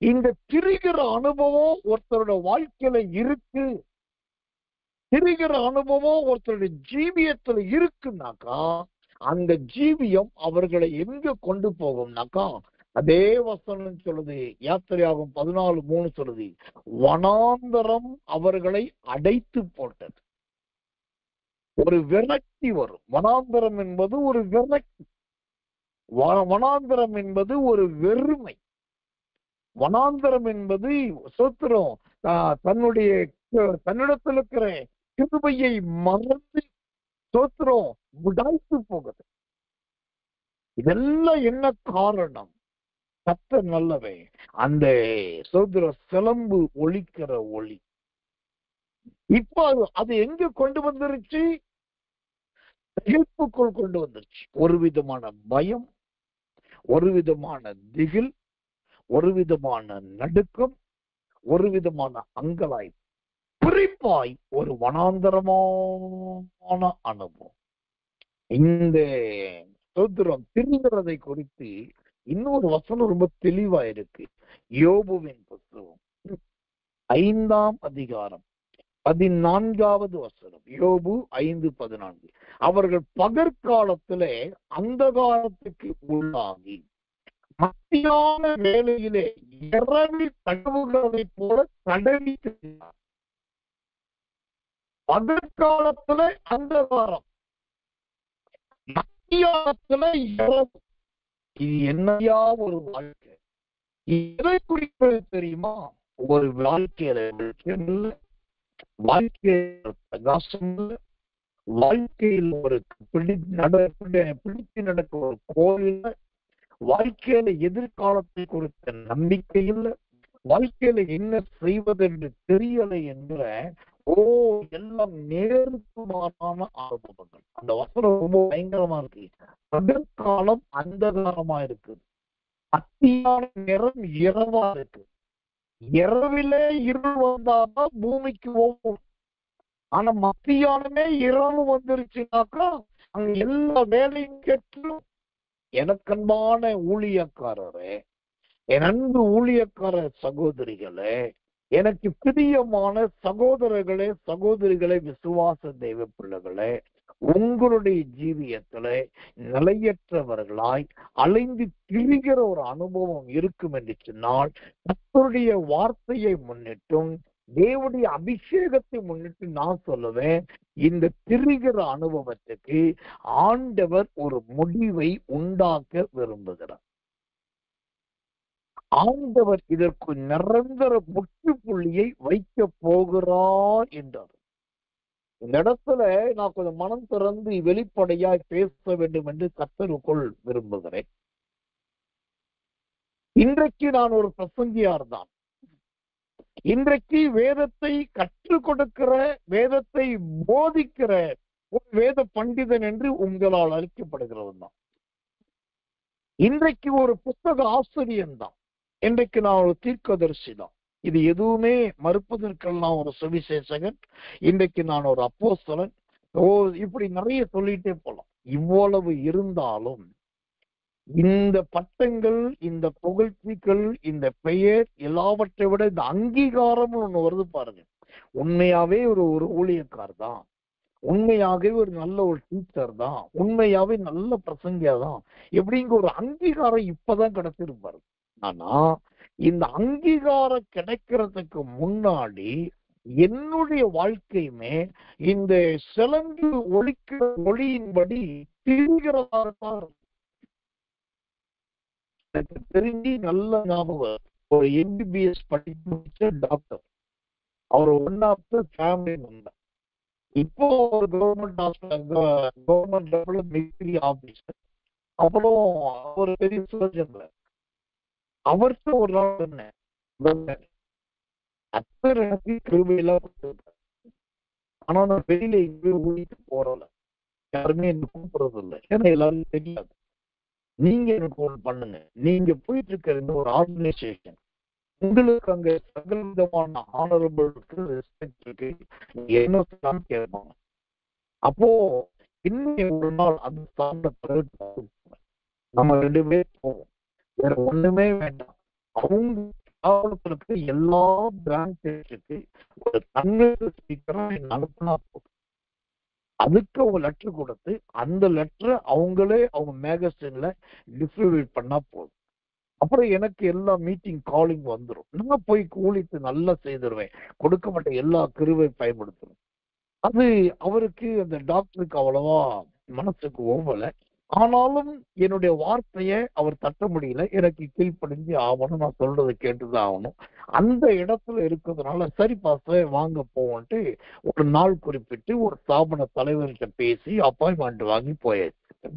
இந்த திரிகிற அனுபவம் ஒருத்தரோட வாழ்க்கையில இருக்கு, திரிகிற அனுபவம் ஒருத்தருடைய ஜீவியத்துல இருக்குன்னாக்கா, அந்த ஜீவியம் அவர்களை எங்க கொண்டு போகும்னாக்கா, அதே வசனம் சொல்லுது, யாத்திரையாகும் 14:3 சொல்லுது, வனாந்தரம் அவர்களை அடைத்து போட்டது. ஒரு விரக்தி வரும். வனாந்தரம் என்பது ஒரு விரக்தி, வனாந்தரம் என்பது ஒரு வெறுமை, வனாந்தரம் என்பது சோத்திரம் தன்னிடத்தில் இருக்கிற கிருபையை மறந்து சோத்திரம் உடாய்த்து போகுது. இதெல்லாம் என்ன காரணம்? கர்த்தர் நல்லவே, அந்த சோத்திர சிலம்பு ஒலிக்கிற ஒளி. இப்ப அது எங்க கொண்டு வந்துருச்சு? திகைப்புக்குள் கொண்டு வந்துருச்சு. ஒரு விதமான பயம், ஒரு விதமான திகில், ஒரு விதமான நடுக்கம், ஒரு விதமான அங்கலாய்ப்பு, குறிப்பாய் ஒரு வனாந்தரமான அனுபவம். இந்த சோத்திரம் திரிகிறதை குறித்து இன்னொரு வசனம் ரொம்ப தெளிவா இருக்கு. யோபுவின் புத்தகம் 5ஆம் அதிகாரம் 14வது வசனம். யோபு 5:14. அவர்கள் பகற்காலத்திலே அந்தகாரத்துக்கு உள்ளாகி மத்தியான வேளையிலே இரவில் தடவுகிறதை போல தடவி திரிந்தார். பகற்காலத்துல அந்தகாரம், மத்தியானத்துல இரவு. இது என்னையா ஒரு வாழ்க்கை? எதை குறிப்பது தெரியுமா? ஒரு வாழ்க்கையில வெளிச்சம் இல்லை, வாழ்க்கையில் பிரகாசம் இல்லை, வாழ்க்கையில் ஒரு பிடித்து நடக்க ஒரு கோயில், வாழ்க்கையில எதிர்காலத்தை குறித்த நம்பிக்கை இல்லை, வாழ்க்கையில என்ன செய்வதென்று தெரியலை என்ற எல்லாம் நேருக்கு மாறான அனுபவங்கள். அந்த வசனம் ரொம்ப பயங்கரமா இருக்கு. பகற்காலம் அந்தகாரமா இருக்கு, மத்தியான நேரம் இரவா இருக்கு. இரவிலே இருள் வந்தாதான் பூமிக்கு போகும். ஆனா மத்தியானமே இரவு வந்துருச்சுனாக்கா அங்க எல்லா வேலையும் கெட்டுரும். எனக்கன்பான ஊழியக்காரரே, என் அன்பு ஊழியக்கார சகோதரிகளே, எனக்கு பிரியமான சகோதரர்களே, சகோதரிகளே, விசுவாச தெய்வ பிள்ளைகளே, உங்களுடைய ஜீவியத்துல நிலையற்றவர்களாய் அலைந்து திரிகிற ஒரு அனுபவம் இருக்கும் என்று சொன்னால், கர்த்தருடைய வார்த்தையை முன்னிட்டும் தேவனுடைய அபிஷேகத்தை முன்னிட்டு நான் சொல்லுவேன், இந்த திரிகிற அனுபவத்துக்கு ஆண்டவர் ஒரு முடிவை உண்டாக்க விரும்புகிறார். ஆண்டவர் இதற்கு நிரந்தர முற்றுப்புள்ளியை வைக்க போகிறார் என்றார். இந்த இடத்துல நான் கொஞ்சம் மனம் திறந்து வெளிப்படையாய் பேச வேண்டும் என்று கர்த்தருக்குள் விரும்புகிறேன். இன்றைக்கு நான் ஒரு பிரசங்கியார் தான். இன்றைக்கு வேதத்தை கற்றுக் கொடுக்கிற, வேதத்தை போதிக்கிற ஒரு வேத பண்டிதன் என்று உங்களால் அழைக்கப்படுகிறது தான். இன்றைக்கு ஒரு புத்தக ஆசிரியன் தான். இன்றைக்கு நான் ஒரு தீர்க்கதரிசி தான். இது எதுவுமே மறுப்பதற்கெல்லாம் ஒரு சுவிசேஷகன், இன்றைக்கு நான் ஒரு அப்போஸ்தலன், இப்படி நிறைய சொல்லிட்டே போலாம். இவ்வளவு இருந்தாலும் இந்த பட்டங்கள், இந்த புகழ்ச்சிகள், இந்த பெயர் எல்லாவற்றை விட இந்த அங்கீகாரம் ஒண்ணு வருது பாருங்க. உண்மையாவே ஒரு ஊழியக்கார் தான், உண்மையாகவே ஒரு நல்ல ஒரு டீச்சர் தான், உண்மையாவே நல்ல பிரசங்கியா தான், எப்படிங்க ஒரு அங்கீகாரம் இப்பதான் கிடைச்சிருப்பாரு. ஆனா இந்த அங்கீகாரம் கிடைக்கிறதுக்கு முன்னாடி என்னுடைய வாழ்க்கையுமே இந்த சிலங்கு ஒளிக்கிற ஒளியின்படி திரிகிறதாக எனக்கு தெரிஞ்சு நல்ல ஞாபகம். ஒரு எம்பிபிஎஸ் படித்து முடிச்ச டாக்டர், அவர் one of the family member. இப்போ ஒரு கவர்மெண்ட் மிலிட்டரி ஆபீசர், அப்புறம் ஒரு பெரிய சர்ஜன். அவர்கிட்ட ஒரு நாள் சொன்னேன், அத்தர் எனக்கு கிருபையெல்லாம் கொடுத்துருக்காரு, ஆனா நான் வெளியில எங்கேயும் ஊழிட்டு போறல, யாருமே என்ன கூப்பிடுறது இல்லை, ஏன்னா எல்லாரும் தெரியாது. நீங்க எனக்கு ஒண்ணு பண்ணுங்க, நீங்க போயிட்டு இருக்கிற இந்த ஒரு ஆர்கனைசேஷன், உங்களுக்கு அங்க சகல விதமான ஆனரபிள் இருக்கு, ரெஸ்பெக்ட் இருக்கு, என்ன கேட்பாங்க. அப்போ இன்னும் ஒரு நாள் அந்த ஸ்தானத்துல நம்ம 2 பேர் போவோம், வேற ஒண்ணுமே வேண்டாம். அவங்க காவலத்துக்கு எல்லா பிரான்ச்சுக்கு ஒரு தமிழ் ஸ்பீக்கரா அனுப்பினா போதும். அதுக்கு அவங்க லெட்டர் கொடுத்து அந்த லெட்டரை அவங்களே அவங்க மேகசின்ல டிஸ்ட்ரிபியூட் பண்ணா போதும். அப்புறம் எனக்கு எல்லா மீட்டிங் காலிங் வந்துடும். நான் போய் கூலித்து நல்லா செய்திருவேன், கொடுக்கப்பட்ட எல்லா கிருவை பயன்படுத்தணும். அது அவருக்கு, அந்த டாக்டருக்கு அவ்வளவா மனசுக்கு ஓவல. ஆனாலும் என்னுடைய வார்த்தையை அவர் தட்ட முடியல. எனக்கு கீழ்ப்படிஞ்சு ஆகணும், நான் சொல்றதை கேட்டுதான் ஆகணும். அந்த இடத்துல இருக்கிறதுனால சரி பாஸ்டர் வாங்க போவோன்ட்டு ஒரு நாள் குறிப்பிட்டு ஒரு ஸ்தாபன தலைவர்கிட்ட பேசி அப்பாயின்மெண்ட் வாங்கி போயாச்சு.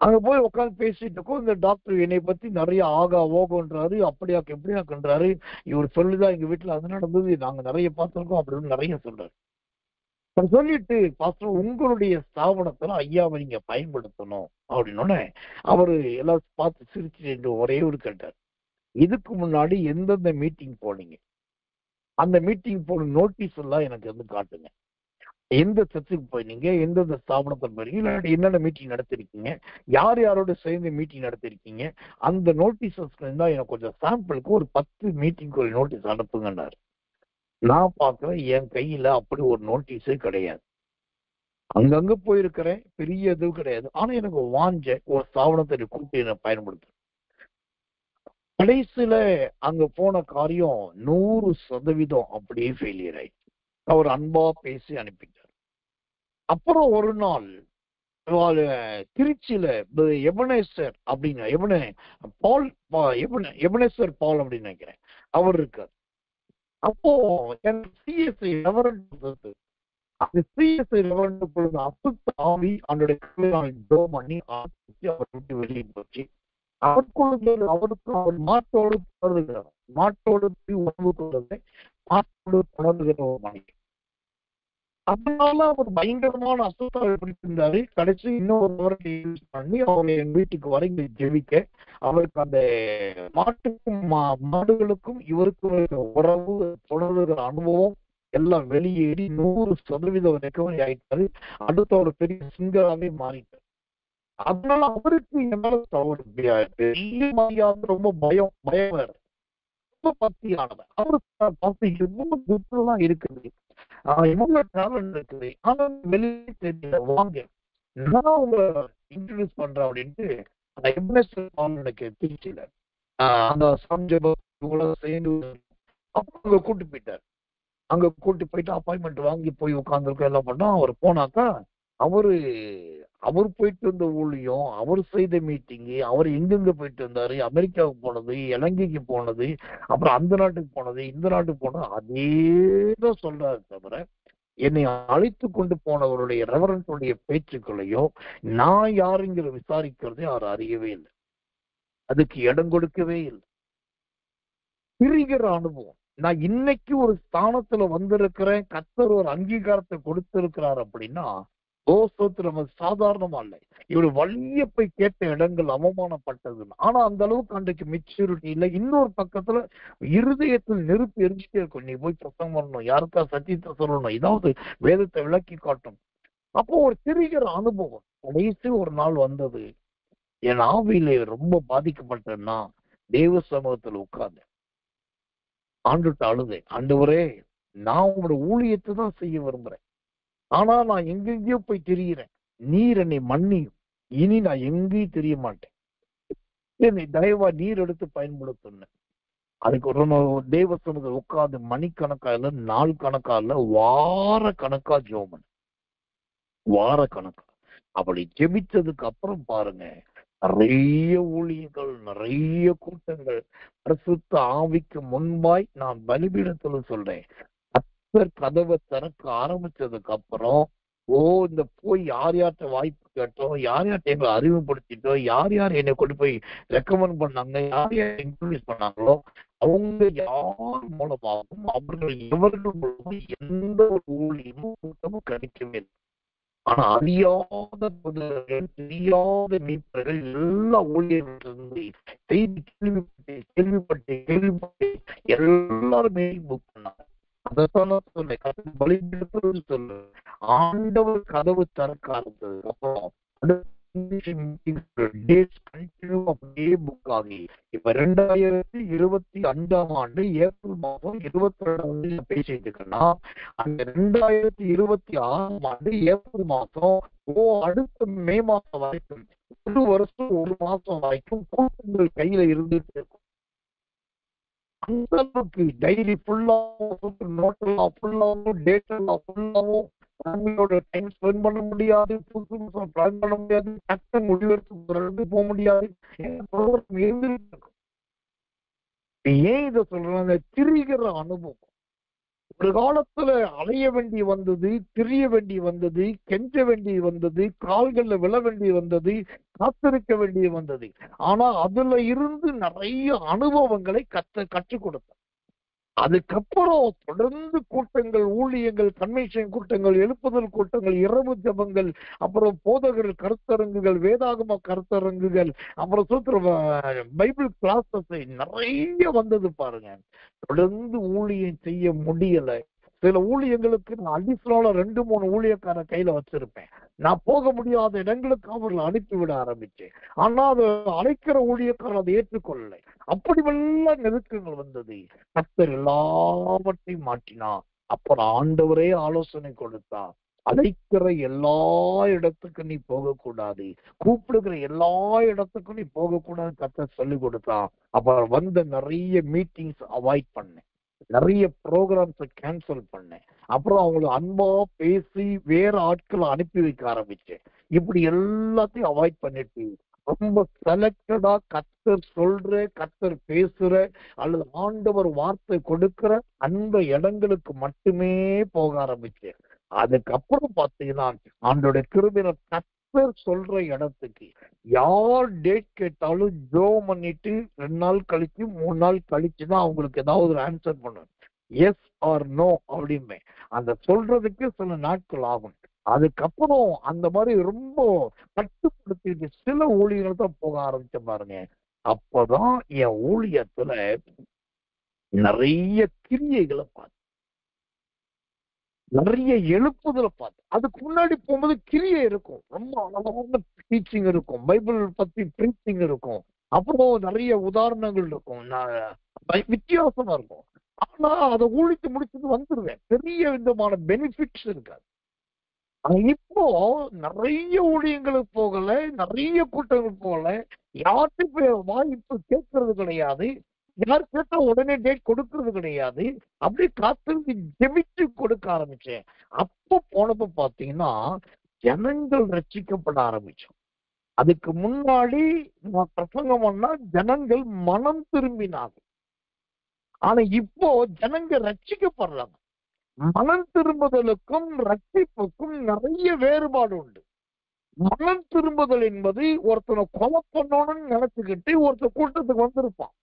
அங்க போய் உட்காந்து பேசிட்டு இருக்கோம். இந்த டாக்டர் என்னை பத்தி நிறைய ஆகா ஓகன்றாரு, அப்படியாக்கு எப்படியாக்குன்றாரு, இவர் சொல்லிதான் எங்க வீட்டுல அது நடந்தது, நாங்க நிறைய பார்த்திருக்கோம் அப்படின்னு நிறைய சொல்றாரு. சொல்லிட்டு பாஸ்டர் உங்களுடைய ஸ்தாபனத்துல ஐயாவை நீங்க பயன்படுத்தணும் அப்படின்னு அவரு எல்லாம் பார்த்து சிரிச்சுட்டு ஒரே ஒரு கேட்டார், இதுக்கு முன்னாடி எந்தெந்த மீட்டிங் போனீங்க, அந்த மீட்டிங் போன நோட்டீஸ் எல்லாம் எனக்கு வந்து காட்டுங்க. எந்த சர்ச்சுக்கு போயிருந்தீங்க, எந்தெந்த ஸ்தாபனத்தில் போயிருக்கீங்க, இல்லாட்டி என்னென்ன மீட்டிங் நடத்திருக்கீங்க, யார் யாரோட சேர்ந்து மீட்டிங் நடத்திருக்கீங்க, அந்த நோட்டீஸஸ் இருந்தா எனக்கு கொஞ்சம் சாம்பிளுக்கு ஒரு 10 மீட்டிங்க்கு ஒரு நோட்டீஸ் அனுப்புங்கன்னாரு. நான் பார்க்கிறேன் என் கையில அப்படி ஒரு நோட்டீஸே கிடையாது. அங்கங்க போயிருக்கிறேன், பெரிய எதுவும் கிடையாது. ஆனா எனக்கு வாஞ்ச ஒரு ஸ்தாபனத்தை கூட்டி என்ன பயன்படுத்த. கடைசியில அங்க போன காரியம் 100% அப்படியே ஃபெயிலியர் ஆயிடுச்சு. அவர் அன்பா பேசி அனுப்பிட்டார். அப்புறம் ஒரு நாள் திருச்சியில எபனேசர் அப்படின்னு எபனேசர் பால் அப்படின்னு நினைக்கிறேன், அவர் இருக்கார். அப்போ எனக்கு சிஎஸ்ஐ ரெவரண்ட் வந்தது. அந்த சிஎஸ்ஐ ரெவரண்ட் பொழுது அசுத்த ஆவி அவனுடைய டோம் பண்ணி ஆரம்பிச்சு அவர் விட்டு வெளியே போச்சு. அவருக்கு அவர் மாட்டோடு தொடர்கிறார். மாட்டோடு உணவு கொள்வதை மாட்டோடு தொடர்கிற ஒரு மனிதன். அதனால அவர் பயங்கரமான அசுத்தாவை பிடித்திருந்தாரு. கடைசி இன்னொரு யூஸ் பண்ணி அவரை என் வீட்டுக்கு வர இங்க ஜெபிக்க, அவருக்கு அந்த மாட்டுக்கும் மாடுகளுக்கும் இவருக்கும் உறவு தொடர்கிற அனுபவம் எல்லாம் வெளியேறி 100% ரெக்கவரி ஆயிட்டாரு. அடுத்த ஒரு பெரிய சிங்கராவே மாறிட்டார். அதனால அவருக்கு என் மேல பெரிய மரியாதை, ரொம்ப பயம் வேற, ரொம்ப பக்தியானவர். அவருக்கு பக்தி ரொம்ப குற்றம்லாம் இருக்குது, இவங்க டேலண்ட் இருக்குது. ஆனா வெளியே தெரியல. வாங்க நான் உங்களை இன்ட்ரடியூஸ் பண்றேன் அப்படின்ட்டு எனக்கு திருச்சியில அந்த சம்ஜபம் சேர்ந்து அங்க கூட்டு போயிட்டார். அங்க கூட்டு போயிட்டு அப்பாயின்மெண்ட் வாங்கி போய் உட்கார்ந்துருக்க எல்லாம் பண்ணோம். அவர் போனாக்கா அவர் போயிட்டு இருந்த ஊழியம், அவர் செய்த மீட்டிங்கு, அவர் எங்கெங்க போயிட்டு இருந்தாரு, அமெரிக்காவுக்கு போனது, இலங்கைக்கு போனது, அப்புறம் அந்த நாட்டுக்கு போனது, இந்த நாட்டுக்கு போனது, அதேதான் சொல்றாரு தவிர என்னை அழைத்து கொண்டு போனவருடைய ரெவரன்ஸுடைய பேச்சுக்களையோ நான் யாருங்கிற விசாரிக்கிறதே அவர் அறியவே இல்லை. அதுக்கு இடம் கொடுக்கவே இல்லை. பிரிகிற அனுபவம். நான் இன்னைக்கு ஒரு ஸ்தானத்துல வந்திருக்கிறேன், கர்த்தர் ஒரு அங்கீகாரத்தை கொடுத்திருக்கிறார் அப்படின்னா நம்ம சாதாரணமா இல்லை. இவர் வழிய போய் கேட்ட இடங்கள் அவமானப்பட்டது. ஆனா அந்த அளவுக்கு அன்றைக்கு மெச்சூரிட்டி இல்லை. இன்னொரு பக்கத்துல இருதயத்தில் நெருப்பு எரிஞ்சுட்டே இருக்கும். நீ போய் பிரசங்கம் பண்ணணும், யாருக்கா சத்தியத்தை சொல்லணும், ஏதாவது வேதத்தை விளக்கி காட்டும். அப்போ ஒரு திரிகிற அனுபவம். கடைசி ஒரு நாள் வந்தது, என் ஆவியில ரொம்ப பாதிக்கப்பட்டேன்னா தேவ சமூகத்துல உட்கார்ந்து ஆண்டுட்டு அழுதேன். ஆண்டவரே, நான் உங்களோட ஊழியத்தை தான் செய்ய விரும்புறேன், ஆனா நான் எங்கெங்கயோ போய் திரிகிறேன். நீர் என்னை மன்னியும், இனி நான் எங்கேயும் தெரிய மாட்டேன், என்னை தயவா நீர் எடுத்து பயன்படுத்துன்னு. அதுக்கு ஒரு தேவ சமூகத்தில் உட்கார்ந்து மணிக்கணக்கா இல்ல, நாள் கணக்கா இல்ல, வார கணக்கா ஜெபம், வார கணக்கா. அப்படி ஜெபிச்சதுக்கு அப்புறம் பாருங்க, நிறைய ஊழியர்கள், நிறைய கூட்டங்கள், பரிசுத்த ஆவிக்கு முன்பாய் நான் பலிபீடத்துல சொல்றேன், கதவை திறக்க ஆரம்பிச்சதுக்கு அப்புறம் இந்த போய் யார் யார்கிட்ட வாய்ப்பு கேட்டோம், யார் யார்கிட்ட எங்களை அறிமுகப்படுத்திட்டோம், யார் யார் என்னை கொண்டு போய் ரெக்கமெண்ட் பண்ணாங்க, யார் யார் இன்ட்ரோடியூஸ் பண்ணாங்களோ அவங்க யார் மூலமாகவும் அவர்கள் எவர்கள் மூலமும் எந்த ஒரு ஊழியமும் கூட்டமும் கிடைக்கவே இல்லை. ஆனா அறியாத புதர்கள், தெரியாத மீட்பர்கள் எல்லா ஊழியர்கள் செய்தி கேள்விப்பட்டு எல்லாருமே புக் பண்ணாங்க. ஆண்டவர் கதவு திறக்க ஆரம்பிச்சதுக்கு அப்புறம் புக் ஆகி இப்ப 2025 ஆண்டு ஏப்ரல் மாதம் 22 பேசிட்டு இருக்கேன்னா, அந்த 2026 ஆண்டு ஏப்ரல் மாசம் அடுத்த மே மாசம் வரைக்கும் 1 வருஷம் 1 மாசம் வரைக்கும் கூட்டங்கள் கையில இருந்துட்டு இருக்கும். அந்த அளவுக்கு டைரி ஃபுல்லாவும், நோட்டெல்லாம் ஃபுல்லாவும், டேட்டெல்லாம் ஃபுல்லாவும், ஃபேமிலியோட டைம் ஸ்பெண்ட் பண்ண முடியாது, புதுசு புதுசா பிளான் பண்ண முடியாது, டக்கு முடிவெடுத்து போக முடியாது. ஏன் இதை சொல்றாங்க? திரிகிற அனுபவம். ஒரு காலத்துல அலைய வேண்டி வந்தது, திரிய வேண்டி வந்தது, கெஞ்ச வேண்டி வந்தது, கால்கள்ல விழ வேண்டி வந்தது, காத்திருக்க வேண்டிய வந்தது. ஆனா அதுல இருந்து நிறைய அனுபவங்களை கற்றுக் கொடுத்தார். அதுக்கப்புறம் தொடர்ந்து கூட்டங்கள், ஊழியங்கள், கன்வென்ஷன் கூட்டங்கள், எழுப்புதல் கூட்டங்கள், இரவு ஜபங்கள், அப்புறம் போதகர் கருத்தரங்குகள், வேதாகம கருத்தரங்குகள், அப்புறம் பைபிள் கிளாஸஸ் நிறைய வந்தது பாருங்க. தொடர்ந்து ஊழியம் செய்ய முடியல. சில ஊழியங்களுக்கு நான் அடிஷனலா 2-3 ஊழியக்கார கையில வச்சிருப்பேன். நான் போக முடியாத இடங்களுக்கு அவர்களை அனுப்பிவிட ஆரம்பிச்சேன். ஆனா அதை அழைக்கிற ஊழியக்காரர் அதை ஏற்றுக்கொள்ளலை. அப்படி எல்லாம் நெருக்கங்கள் வந்தது. கர்த்தர் எல்லாவற்றையும் மாற்றினா. அப்புறம் ஆண்டவரே ஆலோசனை கொடுத்தா, அழைக்கிற எல்லா இடத்துக்கும் நீ போகக்கூடாது, கூப்பிடுகிற எல்லா இடத்துக்கும் நீ போகக்கூடாது கர்த்தர் சொல்லி கொடுத்தா. அப்புறம் வந்த நிறைய மீட்டிங்ஸ் அவாய்ட் பண்ணேன், நிறைய ப்ரோக்ராம்ஸை கேன்சல் பண்ணேன். அப்புறம் அவங்களை அன்பா பேசி வேற ஆட்களை அனுப்பி வைக்க ஆரம்பிச்சேன். இப்படி எல்லாத்தையும் அவாய்ட் பண்ணிட்டு ரொம்ப செலக்டடா கர்த்தர் சொல்ற, கர்த்தர் பேசுற அல்லது ஆண்டவர் வார்த்தை கொடுக்கிற அந்த இடங்களுக்கு மட்டுமே போக ஆரம்பிச்சேன். அதுக்கப்புறம் பாத்தீங்கன்னா ஆண்டோட கிருபையில கர்த்தர் சொல்ற இடத்துக்கு யார் டேட் கேட்டாலும் ஜோம் பண்ணிட்டு 2 நாள் கழிச்சு 3 நாள் கழிச்சுதான் அவங்களுக்கு ஏதாவது ஒரு ஆன்சர் பண்ணுவேன். எஸ் ஆர் நோ அப்படிமே அந்த சொல்றதுக்கு சில நாட்கள் ஆகும். அதுக்கப்புறம் அந்த மாதிரி ரொம்ப கட்டுப்படுத்திட்டு சில ஊழியர்கள் தான் போக ஆரம்பிச்ச பாருங்க. அப்பதான் என் ஊழியத்துல நிறைய கிரியைகளை பார்த்தேன், நிறைய எழுப்புதலை பார்த்தேன். அதுக்கு முன்னாடி போகும்போது கிரியை இருக்கும், ரொம்ப அழகான டீச்சிங் இருக்கும், பைபிள் பத்தி ப்ரீச்சிங் இருக்கும், அப்புறம் நிறைய உதாரணங்கள் இருக்கும், வித்தியாசமா இருக்கும். ஆனா அதை ஊழித்து முடிச்சுட்டு வந்துருவேன், பெரிய விதமான பெனிஃபிட்ஸ் இருக்காது. இப்போ நிறைய ஊழியங்களுக்கு போகல, நிறைய கூட்டங்களுக்கு போகல, யார்கிட்ட வாய்ப்பு கேட்கறது கிடையாது, யார் கேட்டா உடனே டேட் கொடுக்கறது கிடையாது. அப்படியே காத்திருந்து ஜெபிச்சு கொடுக்க ஆரம்பிச்சேன். அப்போ போனப்ப பாத்தீங்கன்னா ஜனங்கள் ரட்சிக்கப்பட ஆரம்பிச்சோம். அதுக்கு முன்னாடி நான் பிரசங்கம் பண்ணா ஜனங்கள் மனம் திரும்பினாங்க. ஆனா இப்போ ஜனங்க ரட்சிக்கப்படுறாங்க. மனம் திரும்புதலுக்கும் ரட்சிப்புக்கும் நிறைய வேறுபாடு உண்டு. மனம் திரும்புதல் என்பது ஒருத்தனை கொலை பண்ணணும்னு நினைச்சுக்கிட்டு ஒருத்தர் கூட்டத்துக்கு வந்திருப்பான்.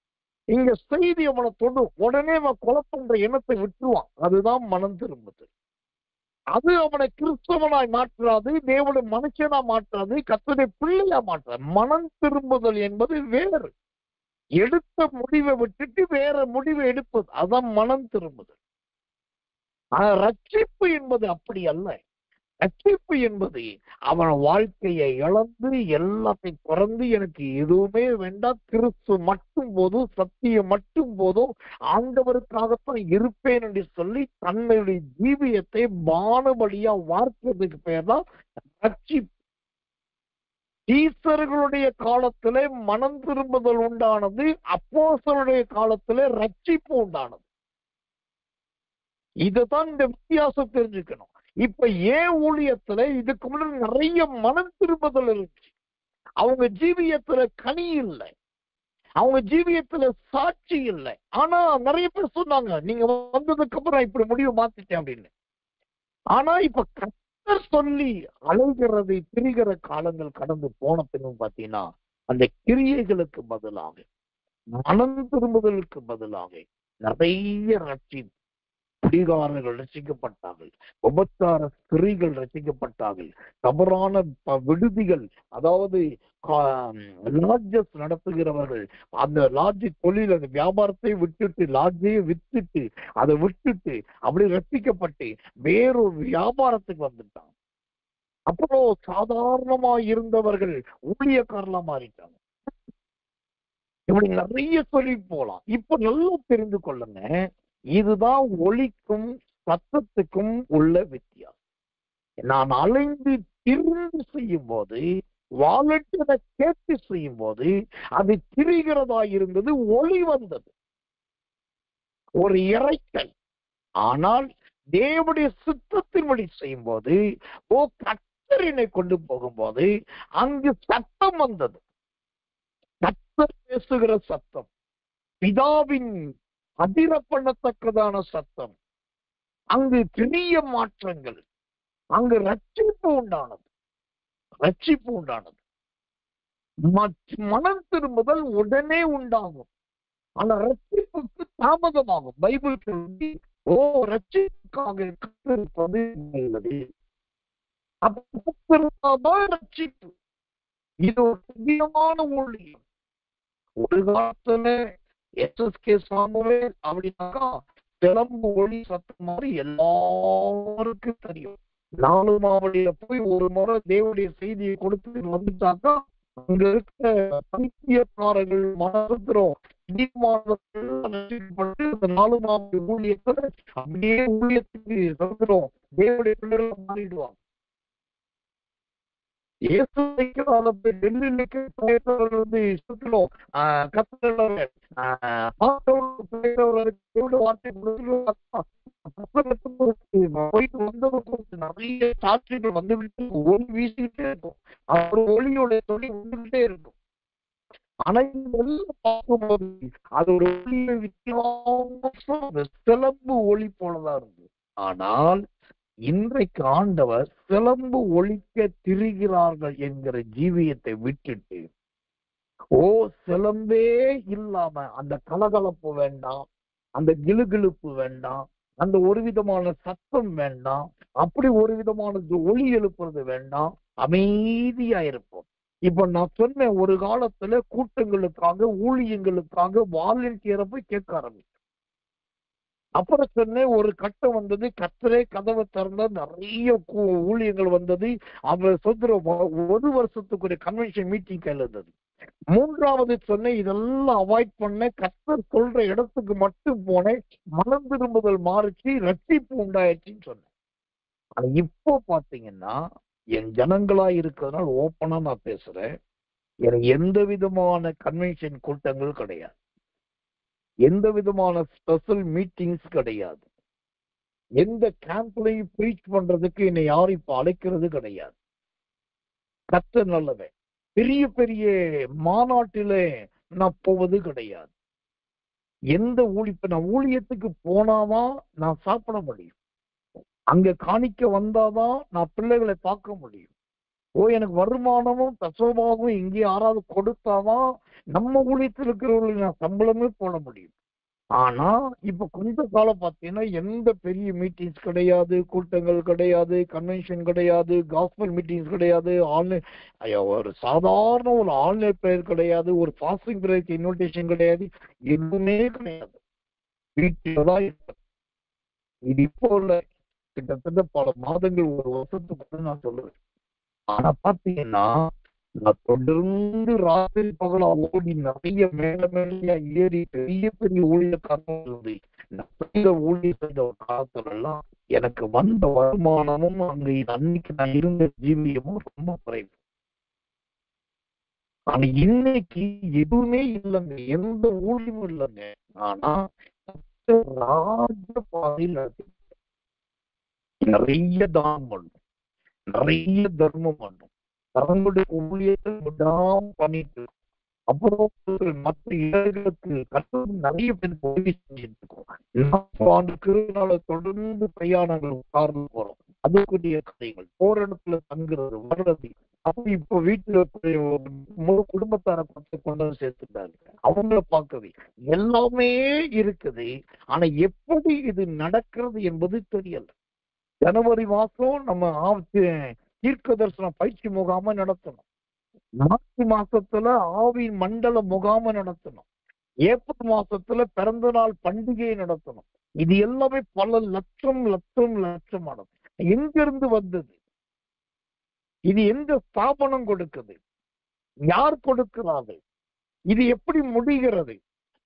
இங்க செய்தி அவனை தொடும், உடனே அவன் கொலை பண்ற எண்ணத்தை விட்டுருவான். அதுதான் மனம் திரும்புதல். அது அவனை கிறிஸ்தவனாய் மாற்றாது, தேவனுடைய மனுஷனா மாற்றாது, கர்த்தருடைய பிள்ளையா மாற்றாது. மனம் திரும்புதல் என்பது வேறு. எடுத்த முடிவை விட்டுட்டு வேற முடிவை எடுப்பது, அதான் மனம் திரும்புதல். ஆனா ரட்சிப்பு என்பது அப்படி அல்ல. ரட்சிப்பு என்பது அவன் வாழ்க்கையை இழந்து எல்லாத்தையும் குறைந்து எனக்கு எதுவுமே வேண்டாம், கிறிஸ்து மட்டும் போதும், சத்தியம் மட்டும் போதும், ஆண்டவருக்காகத்தான் இருப்பேன் என்று சொல்லி தன்னுடைய ஜீவியத்தை பானபலியா வார்க்கிறதுக்கு பேர் தான் ரட்சிப்பு. ஈஸ்வர்களுடைய காலத்திலே மனம் திரும்புதல் உண்டானது, அப்போஸ்தலருடைய காலத்திலே ரட்சிப்பு உண்டானது. இதுதான் இந்த வித்தியாசம் தெரிஞ்சுக்கணும். இப்ப ஏன் ஊழியத்துல இதுக்கு முன்னாடி நிறைய மனம் திரும்புதல் இருந்துச்சு, அவங்க ஜீவியத்துல கனி இல்லை, அவங்க ஜீவியத்துல சாட்சி இல்லை. ஆனா நிறைய பேர் சொன்னாங்க நீங்க வந்ததுக்கு அப்புறம் இப்படி முடிவு மாத்திட்டேன் அப்படின்னு. ஆனா இப்ப கர்த்தர் சொல்லி அழைகிறதை திரிகிற காலங்கள் கடந்து போன பின்னும் பாத்தீங்கன்னா அந்த கிரியைகளுக்கு பதிலாக, மனம் திரும்புதலுக்கு பதிலாக நிறைய ரட்சிப்பு. குடிகாரர்கள் ரசிக்கப்பட்டார்கள், உபச்சார ஸ்திரீகள் ரசிக்கப்பட்டார்கள், தவறான விடுதிகள், அதாவது லாட்ஜஸ் நடத்துகிறவர்கள் அந்த லாட்ஜ் தொழில், அந்த வியாபாரத்தை விட்டுட்டு லாட்ஜையே வித்துட்டு அதை விட்டுட்டு அப்படி ரசிக்கப்பட்டு வேறொரு வியாபாரத்துக்கு வந்துட்டாங்க. அப்புறம் சாதாரணமா இருந்தவர்கள் ஊழியக்காரலா மாறிட்டாங்க. இப்படி நிறைய சொல்லி போலாம். இப்ப நல்லா தெரிந்து கொள்ளுங்க, இதுதான் ஒலிக்கும் சத்தத்துக்கும் உள்ள வித்தியாசம். நான் அலைந்து திரிந்து செய்யும் போது, வாலண்டியரை கேட்டு செய்யும் போது அது திரிகிறதா இருந்தது, ஒளி வந்தது, ஒரு இறைச்சல். ஆனால் தேவனுடைய சித்தத்தின்படி செய்யும் போது, கர்த்தரினை கொண்டு போகும்போது அங்கு சத்தம் வந்தது. கர்த்தர் பேசுகிற சத்தம், பிதாவின் அதிர பண்ணத்தக்கதான சத்தம், அங்கு பெரிய மாற்றங்கள், அங்கு ரட்சிப்பு உண்டானது. ரட்சிப்பு உண்டானது. மனம் திரும்புதல் உடனே உண்டாகும், ஆனா ரட்சிப்புக்கு தாமதமாகும். பைபிள் சொல்லி ரட்சிப்புக்காக காத்திருப்பது நல்லது. ரட்சிப்பு இது ஒரு முக்கியமான ஊழியம். ஒரு காலத்துல எஸ்எஸ்கே சாமுவேல் அப்படின்னாக்கா சிலம்பு ஒளி சத்தம் மாதிரி எல்லாருக்கும் தெரியும். 4 மாவடியில போய் ஒரு முறை தேவனுடைய செய்தியை கொடுத்து வந்துட்டாக்கா அங்க இருக்க பைத்தியக்காரர்கள் மனசுறோம் ரட்சிக்கப்பட்டு அந்த 4 மாவடி ஊழியத்துல அப்படியே ஊழியத்துக்கு வந்துடும், தேவனுடைய பிள்ளைகள் மாறிடுவாங்க. நிறைய சாட்சிகள் வந்துவிட்டு ஒளி வீசிக்கிட்டே இருக்கும், அவர் ஒளியோட சொல்லி வந்துகிட்டே இருக்கும். ஆனா இதெல்லாம் பார்க்கும்போது அது ஒரு வித்தியாசம் சிலம்பு ஒளி போலதான் இருந்தது. ஆனால் இன்றைக்கு ஆண்டவர் சிலம்பு ஒழிக்க திரிகிறார்கள் என்கிற ஜீவியத்தை விட்டுட்டு, ஓ சிலம்பே இல்லாம அந்த கலகலப்பு வேண்டாம், அந்த கிளுகிளுப்பு வேண்டாம், அந்த ஒரு விதமான சத்தம் வேண்டாம், அப்படி ஒரு விதமான ஒளி எழுப்புறது வேண்டாம், அமைதியா இருப்போம். இப்ப நான் சொன்ன ஒரு காலத்துல கூட்டங்களுக்காக ஊழியங்களுக்காக வாலண்டியரை போய் கேட்க ஆரம்பிச்சேன். அப்புறம் சொன்னேன் ஒரு கட்டம் வந்தது, கர்த்தரே கதவை திறந்தா நிறைய ஊழியங்கள் வந்தது. அவர் சொல்ற ஒரு வருஷத்துக்குரிய கன்வென்ஷன் மீட்டிங் கையில் இருந்தது. மூன்றாவது சொன்னேன் இதெல்லாம் அவாய்ட் பண்ண, கர்த்தர் சொல்ற இடத்துக்கு மட்டும் போனேன், மனம் திரும்புதல் மாறிச்சு, ரட்சிப்பு உண்டாயிடுச்சுன்னு சொன்னேன். ஆனா இப்போ பாத்தீங்கன்னா என் ஜனங்களா இருக்கிறதுனால ஓப்பனா நான் பேசுறேன், எனக்கு எந்த விதமான கன்வென்ஷன் கூட்டங்கள் கிடையாது, எந்த விதமான ஸ்பெஷல் மீட்டிங்ஸ் கிடையாது, எந்த கேம்ப்லையும் ப்ரீச் பண்றதுக்கு என்னை யாரும் இப்ப அழைக்கிறது கிடையாது. கர்த்தர் நல்லவன். பெரிய பெரிய மாநாட்டில நான் போவது கிடையாது. எந்த நான் ஊழியத்துக்கு போனாதான் நான் சாப்பிட முடியும், அங்க காணிக்க வந்தாதான் நான் பிள்ளைகளை பார்க்க முடியும். எனக்கு வருமானமும் தசோபாகவும் இங்கே யாராவது கொடுத்தாதான் நம்ம ஊழியத்தில் இருக்கிறவர்களுக்கு நான் சம்பளமே போட முடியும். ஆனா இப்ப கொஞ்ச காலம் பார்த்தீங்கன்னா எந்த பெரிய மீட்டிங்ஸ் கிடையாது, கூட்டங்கள் கிடையாது, கன்வென்ஷன் கிடையாது, காஸ்பல் மீட்டிங்ஸ் கிடையாது, ஆன்லைன் ஒரு சாதாரண ஒரு ஆன்லைன் பிரேயர் கிடையாது, ஒரு ஃபாஸ்டிங் பிரேயருக்கு இன்விடேஷன் கிடையாது, எதுவுமே கிடையாது. வீட்டில்தான் இருக்கு. இது இப்போ இல்ல, கிட்டத்தட்ட பல மாதங்கள், ஒரு வருஷத்துக்கு நான் சொல்லுவேன். ஆனா பாத்தீங்கன்னா நான் தொடர்ந்து ராத்திரி பகலா ஓடி நிறைய மேல மேலையா ஏறி பெரிய பெரிய ஊழியக்காரங்க ஊழிய செய்த ஒரு காலத்துல எல்லாம் எனக்கு வந்த வருமானமும் அங்க அன்னைக்கு நான் இருந்த ஜீவியமும் ரொம்ப குறைவு. ஆனா இன்னைக்கு எதுவுமே இல்லைங்க, எந்த ஊழியமும் இல்லைங்க. ஆனா ராஜ பாதையில் நிறைய தானம் பண்ணும், நிறைய தர்மம் பண்ணும், தங்களுடைய ஊழியத்தை விடாம பண்ணிட்டு, அப்புறம் மற்ற இடங்களுக்கு கட்டணம் நிறைய பேர் உதவி செஞ்சுட்டு இருக்கோம். ஆண்டுக்கு தொடர்ந்து பிரயாணங்கள் கார்ல போறோம், அதுக்குரிய கதைகள், போற இடத்துல தங்குறது வர்றது. அப்படி இப்போ வீட்டுல முழு குடும்பத்தார பார்த்து கொண்டு வந்து சேர்த்துட்டாங்க, அவங்கள பார்க்கவே எல்லாமே இருக்குது. ஆனா எப்படி இது நடக்கிறது என்பது தெரியல. ஜனவரி மாசம் நம்ம தீர்க்க தரிசன பயிற்சி முகாம நடத்தணும், மார்ச் மாசத்துல ஆவின் மண்டல முகாம நடத்தணும், ஏப்ரல் மாசத்துல பிறந்த நாள் பண்டிகையை நடத்தணும். இது எல்லாமே பல லட்சம் லட்சம் லட்சமானது. எங்கிருந்து வந்தது? இது எந்த ஸ்தாபனம் கொடுக்குது? யார் கொடுக்கிறார்கள்? இது எப்படி முடிகிறது?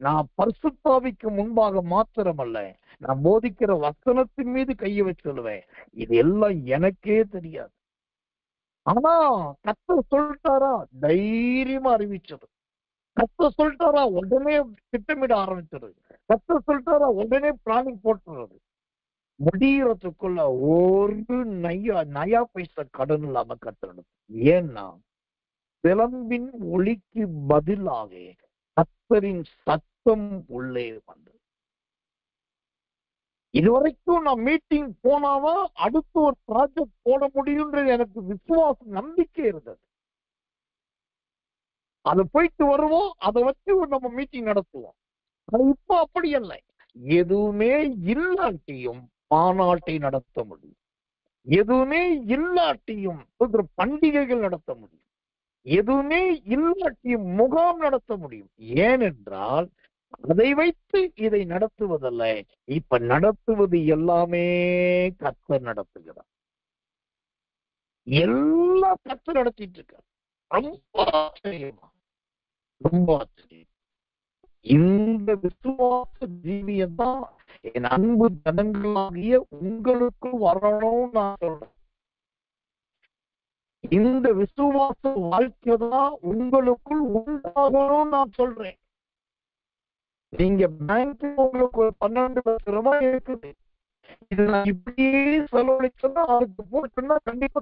நான் பரிசுத்தாவிக்கு முன்பாக மாத்திரமல்ல, நான் போதிக்கிற வசனத்தின் மீது கையை வச்சு சொல்லுவேன், இது எல்லாம் எனக்கே தெரியாது. ஆனா கர்த்தர் சொல்லிட்டாரா, தைரியமா அறிவிச்சது. கர்த்தர் சொல்லிட்டாரா, உடனே திட்டமிட ஆரம்பிச்சிருது. கர்த்தர் சொல்லிட்டாரா, உடனே பிளானிங் போட்டுறது. முடியறதுக்குள்ள ஒரு நயா பைசா கடன் இல்லாம கட்டணும். ஏன்னா சிலம்பின் ஒளிக்கு பதிலாக கர்த்தரின் சத்தம் உள்ளே வந்தது. இதுவரைக்கும் நான் மீட்டிங் போனாதான் அடுத்து ஒரு ப்ராஜெக்ட் போட முடியும்ன்றது எனக்கு விசுவாசம், நம்பிக்கை இருந்தது. அதை போயிட்டு வருவோம், அதை வச்சு நம்ம மீட்டிங் நடத்துவோம். ஆனா இப்ப அப்படி இல்லை. எதுவுமே இல்லாட்டியும் மாநாட்டை நடத்த முடியும், எதுவுமே இல்லாட்டியும் பண்டிகைகள் நடத்த முடியும், எதுவுமே இல்லாட்டியும் முகாம் நடத்த முடியும். ஏனென்றால் அதை வைத்து இதை நடத்துவதல்ல, இப்ப நடத்துவது எல்லாமே கர்த்தர் நடத்துகிறார். எல்லாம் கர்த்தர் நடத்திட்டு இருக்கார். ரொம்ப ஆச்சரியமா, ரொம்ப ஆச்சரியம். இந்த விசுவாச ஜீவியம் தான் என் அன்பு ஜனங்களாகிய உங்களுக்கு வரணும்னு நான் சொல்றேன். இந்த விசுவாச வாழ்க்கை தான் உங்களுக்குள் உண்டாகணும்னு நான் சொல்றேன். நீங்க பேங்க்ல உங்களுக்கு ஒரு 12 லட்சம் ரூபாய் இருக்குது, இது நான் இப்படியே செலவழிச்சோன்னா அதுக்கு போட்டுன்னா கண்டிப்பா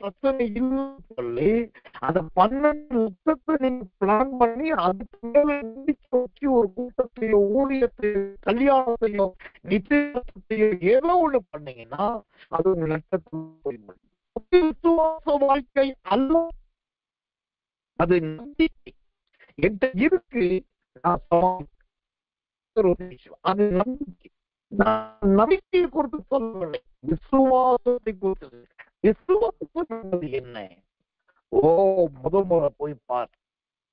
பிரச்சனை இல்லைன்னு சொல்லி அந்த 12 லட்சத்தை நீங்க பிளான் பண்ணி அதுக்கு மேல வச்சு ஒரு கூட்டத்தையோ ஊழியத்தையோ கல்யாணத்தையோ நிச்சயத்தையோ ஏதோ ஒண்ணு பண்ணீங்கன்னா அது ஒரு லட்சத்து விசுவாச வாழ்க்கை அல்ல, அது நம்பிக்கை. என்கிட்ட இருக்கு, அது நம்பிக்கை. நான் நம்பிக்கையை குறித்து சொல்லவில்லை, விசுவாசத்தை குறித்தது. விசுவாசம் என்ன? ஓ, முதல் முறை போய் பார்,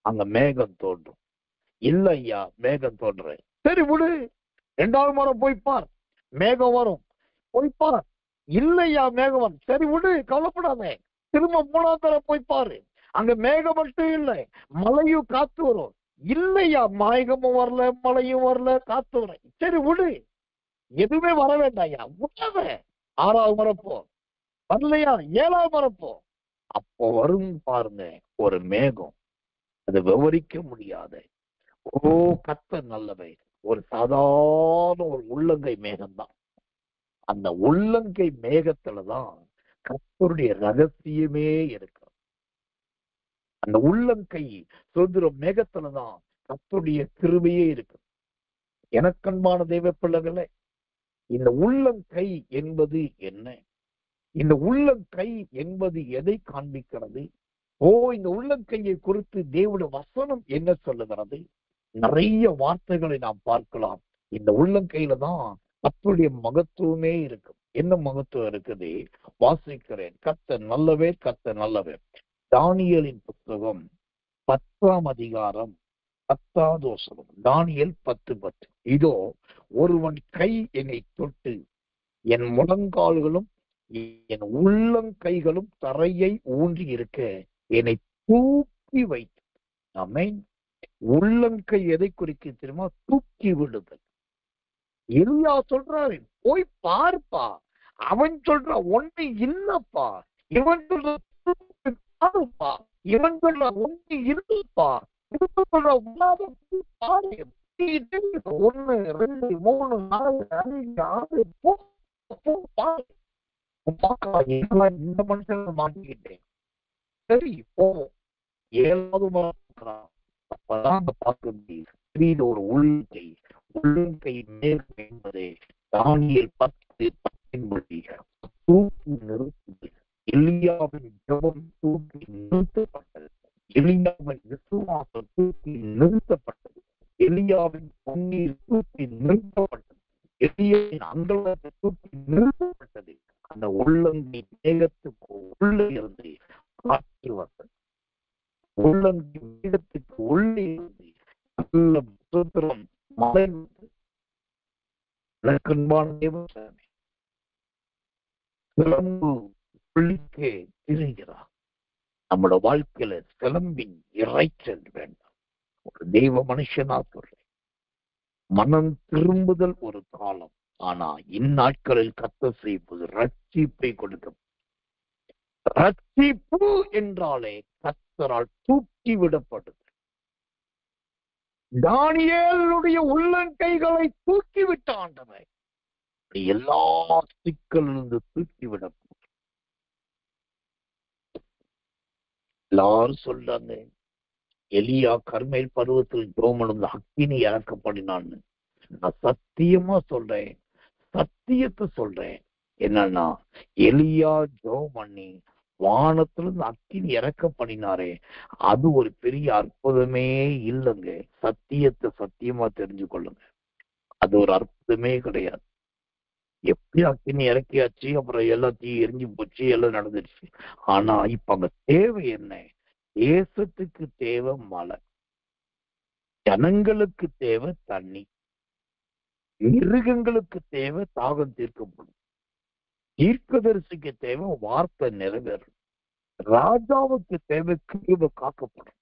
அங்க மேகம் தோன்றும். இல்ல ஐயா, மேகம் தோன்ற, சரி விடு. 2வது முறை போய் பார், மேகம் வரும். போய் பார், இல்லையா மேகம் வரும், சரி விடு, கவலைப்படாத. திரும்ப 3வது தடவை போய் பாரு, அங்க மேகம் மட்டும் இல்லை, மழையும் காத்து வரும். இல்லையா, மேகமும் வரல, மழையும் வரல, காத்து வர, சரி விடு, எதுவுமே வர வேண்டாயா, விடாத. 6வது முறை போ, வரலையா 7வது முறை போ. அப்போ வரும் பாருங்க ஒரு மேகம், அது விவரிக்க முடியாத. ஓ, கர்த்தர் நல்லவை. ஒரு சாதாரண ஒரு உள்ளங்கை மேகம் தான். அந்த உள்ளங்கை மேகத்துலதான் கர்த்தருடைய ரகசியமே இருக்கு. அந்த உள்ளங்கை சுதந்திர மேகத்துலதான் கர்த்தருடைய கிருபையே இருக்கு. எனக்கன்பான தெய்வ பிள்ளைகளே, இந்த உள்ளங்கை என்பது என்ன? இந்த உள்ளங்கை என்பது எதை காண்பிக்கிறது? ஓ, இந்த உள்ளங்கையை குறித்து தேவனுடைய வசனம் என்ன சொல்லுகிறது? நிறைய வார்த்தைகளை நாம் பார்க்கலாம். இந்த உள்ளங்கையில தான் கர்த்தருடைய மகத்துவமே இருக்கு. என்ன மகத்துவம் இருக்குது? வாசிக்கிறேன். கர்த்தர் நல்லவே, கர்த்தர் நல்லவே. தானியேலின் புத்தகம் 10ஆம் அதிகாரம் 10வது வசனம். தானியேல் 10:10. இதோ, ஒருவன் கை என்னை தொட்டு என் முழங்கால்களும் என் உள்ளங்கைகளும் தரையை ஊன்றி இருக்க என்னை தூக்கி வைத்து. ஆமென். உள்ளங்கை எதை குறிக்க தெரியுமா? தூக்கி விடுதல். எலியா சொல்றாரு, போய் பார்ப்பா. அவன் சொல்ற ஒண்ணு இல்லப்பா, இவன் சொல்ற பாருப்பா, இவன் சொல்ற ஒண்ணு இருக்குப்பா, இவன் சொல்ற பாரு. 1 2 3 4 5 6 பாரு. இந்த மனுஷன் மாட்டிக்கிட்டேன். சரி போவோம். 7வது முறை அப்பதான் பார்க்க முடியும் ஒரு உள்ளங்கை மேகம் என்பதே தானியேல் 10:10 தூக்கி நிறுத்தது. எலியாவின் ஜெபம் தூக்கி நிறுத்தப்பட்டது. எலியாவின் விசுவாசம் தூக்கி நிறுத்தப்பட்டது. எலியாவின் கண்ணீர் தூக்கி நிறுத்தப்பட்டது. எலியாவின் அங்கலத்தை தூக்கி நிறுத்தப்பட்டது. அந்த உள்ளங்கை மேகத்துக்கு உள்ளே இருந்து காற்று வந்தது. உள்ளங்கை மேகத்துக்கு உள்ளே இருந்து நல்ல சுதந்திரம் மழை வந்தது. சிலம்பு பிள்ளைக்க திரிகிறார். நம்மளோட வாழ்க்கையில சிலம்பின் இறைச்சல் வேண்டாம். ஒரு தெய்வ மனுஷனா சொல்றேன், மனம் திரும்புதல் ஒரு காலம். ஆனா இந்நாட்களில் கர்த்தர் செய்வது ரட்சிப்பை கொடுக்கும். ரட்சிப்பு என்றாலே கர்த்தரால் தூக்கி விடப்படுது. தானியேலுடைய உள்ளங்கைகளை தூக்கி விட்ட ஆண்டவர் எல்லா சிக்கலிலிருந்து தூக்கி விடப்படும். எல்லாரும் சொல்றாங்க, எலியா கர்மேல் பருவத்தில் ஜோமனும் அக்கினி இறக்கப்படினான்னு. நான் சத்தியமா சொல்றேன், சத்தியத்தை சொல்றேன். என்னன்னா, எலியா ஜோம் பண்ணி வானத்திலிருந்து அக்கினி இறக்கப்படினாரே, அது ஒரு பெரிய அற்புதமே இல்லைங்க. சத்தியத்தை சத்தியமா தெரிஞ்சு கொள்ளுங்க, அது ஒரு அற்புதமே கிடையாது. எப்படி அக்கினி இறக்கியாச்சு, அப்புறம் எல்லாத்தையும் எரிஞ்சு போச்சு, எல்லாம் நடந்துருச்சு. ஆனா இப்ப அங்க தேவை என்ன? தேசத்துக்கு தேவை மழை, ஜனங்களுக்கு தேவை தண்ணி, மிருகங்களுக்கு தேவை தாகம் தீர்க்கப்படும், தீர்க்கதரிசிக்கு தேவை வார்த்தை நிறைவேறும், ராஜாவுக்கு தேவை கிருபை காக்கப்படும்.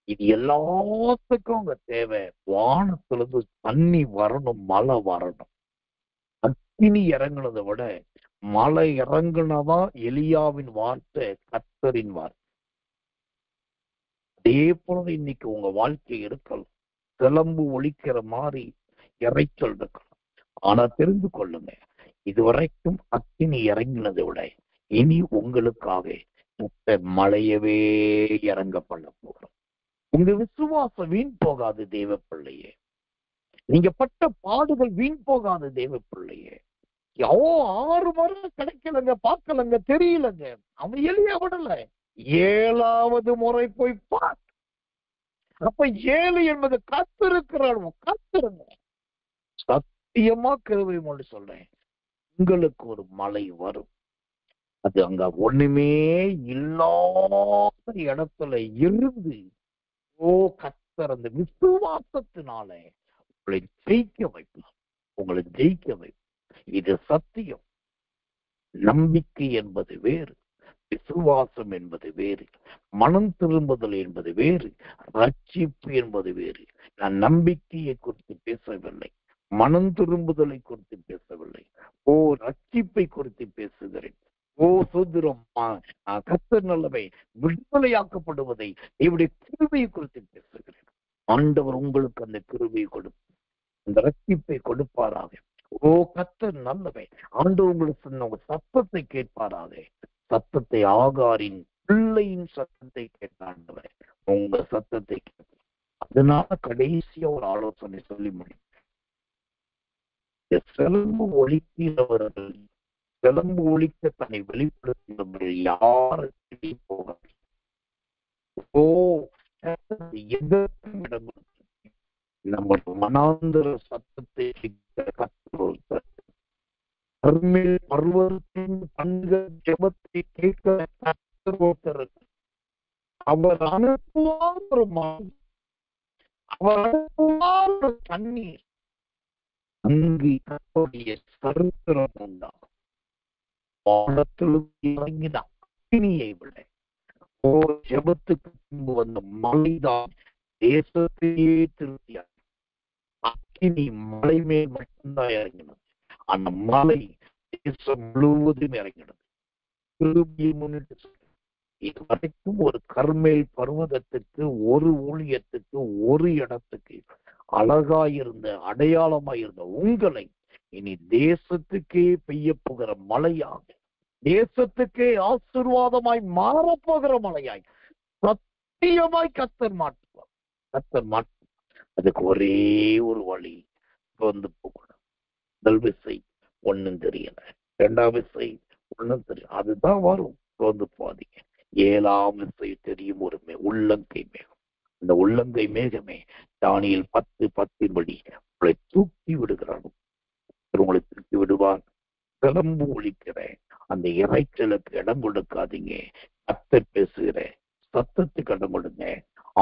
இது எல்லாத்துக்கும் அங்க தேவை வானத்திலிருந்து தண்ணி வரணும், மழை வரணும். அக்கினி இறங்குனதை விட மழை இறங்குனதா எலியாவின் வார்த்தை, கர்த்தரின் வார்த்தை. அதே போல இன்னைக்கு உங்க வாழ்க்கை இருக்கலாம். சிலம்பு ஒலிக்கிற மாதிரி இறைச்சல் இருக்கலாம். ஆனா தெரிந்து கொள்ளுங்க, இதுவரைக்கும் அக்கினி இறங்கினதை விட இனி உங்களுக்காக மழையவே இறங்க பண்ண போகிறோம். உங்க விசுவாசம் வீண் போகாது தேவ பிள்ளையே. நீங்க பட்ட பாடுகள் வீண் போகாது தேவ பிள்ளையே. 6 வருடம் கிடைக்கலங்க, பார்க்கலங்க, தெரியலங்க. அவன் எளிய விடல. 7வது முறை போய் பார். அப்ப 7 என்பது காத்திருக்கிறான். காத்திருங்க. சத்தியமா கிருபை கொண்டு சொல்றேன், உங்களுக்கு ஒரு மழை வரும். அது அங்க ஒண்ணுமே இல்லாத இடத்துல இருந்து கர்த்தர் அந்த விசுவாசத்தினால உங்களை ஜெயிக்க வைப்பார். உங்களை ஜெயிக்க வைப்பார். இது சத்தியம். நம்பிக்கை என்பது வேறு, விசுவாசம் என்பது வேறு, மனம் திரும்புதல் என்பது வேறு, ரட்சிப்பு என்பது வேறு. நான் நம்பிக்கையை குறித்து பேசவில்லை, மனம் திரும்புதலை குறித்து பேசவில்லை. ரட்சிப்பை குறித்து பேசுகிறேன். சோதரம் கர்த்தர் நல்லவை விடுதலையாக்கப்படுவதை இவருடைய கிருபையை குறித்து பேசுகிறேன். ஆண்டவர் உங்களுக்கு அந்த கிருபையை கொடுப்பார், அந்த ரட்சிப்பை கொடுப்பாராக. கர்த்தர் நல்லவை. ஆண்டவர் உங்களுக்கு உங்க சத்தத்தை கேட்பாராக. சத்தத்தை ஆகாரின் பிள்ளையின் சத்தத்தை கேட்டாண்டவர் உங்க சத்தத்தை கேட்பார். அதனால கடைசியா ஒரு ஆலோசனை சொல்லி முடியும். சிலம்பு ஒழிக்கிறவர்கள், சிலம்பு ஒழிக்க தன்னை வெளிப்படுத்துகிறவர்கள் யாருக்கு போக எதற்கும் இடம் நம்ம மனாந்தர சத்தத்தை பர்வத்தின் கண்கள் ஜெபத்தை கேட்க அவர் அனுப்புவார் ஒரு மனம், அவர் அனுப்புவார் ஒரு தண்ணீர். அங்கு கர்த்தருடைய சரித்திரம் உண்டாகும். பாடத்திற்கு இறங்கின அக்கினியை விட ஜெபத்துக்கு பின்பு வந்த மழைதான் தேசத்தையே திருப்தியாக. அக்கினி மலை மேல் மட்டும்தான் இறங்கினது. அந்த மலை தேசம் முழுவதும் இறங்கினது. கிருபையை முன்னிட்டு இதுவரைக்கும் ஒரு கர்மேல் பர்வதத்துக்கு, ஒரு ஊழியத்துக்கு, ஒரு இடத்துக்கு அழகாயிருந்த அடையாளமாயிருந்த உங்களை இனி தேசத்துக்கே பெய்ய போகிற மழையாக, தேசத்துக்கே ஆசீர்வாதமாய் மாறப்போகிற மழையாய் சத்தியமாய் கர்த்தர் மாற்றுவார். கர்த்தர் மாற்றுவார். அதுக்கு ஒரே ஒரு வழி, வந்து போகணும். முதல் விசை ஒண்ணும் தெரியல, 2ஆம் விசை ஒண்ணும் தெரியல, அதுதான் வரும். வந்து போதீங்க. 7ஆம் விசை தெரியும், ஒரு உள்ளங்கை மேகம். அந்த உள்ளங்கை மேகமே தானியேல் 10:10 படி உங்களை தூக்கி விடுகிறான். உங்களை தூக்கி விடுவார். சிலம்பு ஒழிக்கிற அந்த இறைச்சலுக்கு இடம் கொடுக்காதீங்க. கர்த்தர் பேசுகிற சத்தத்துக்கு இடம் கொடுங்க.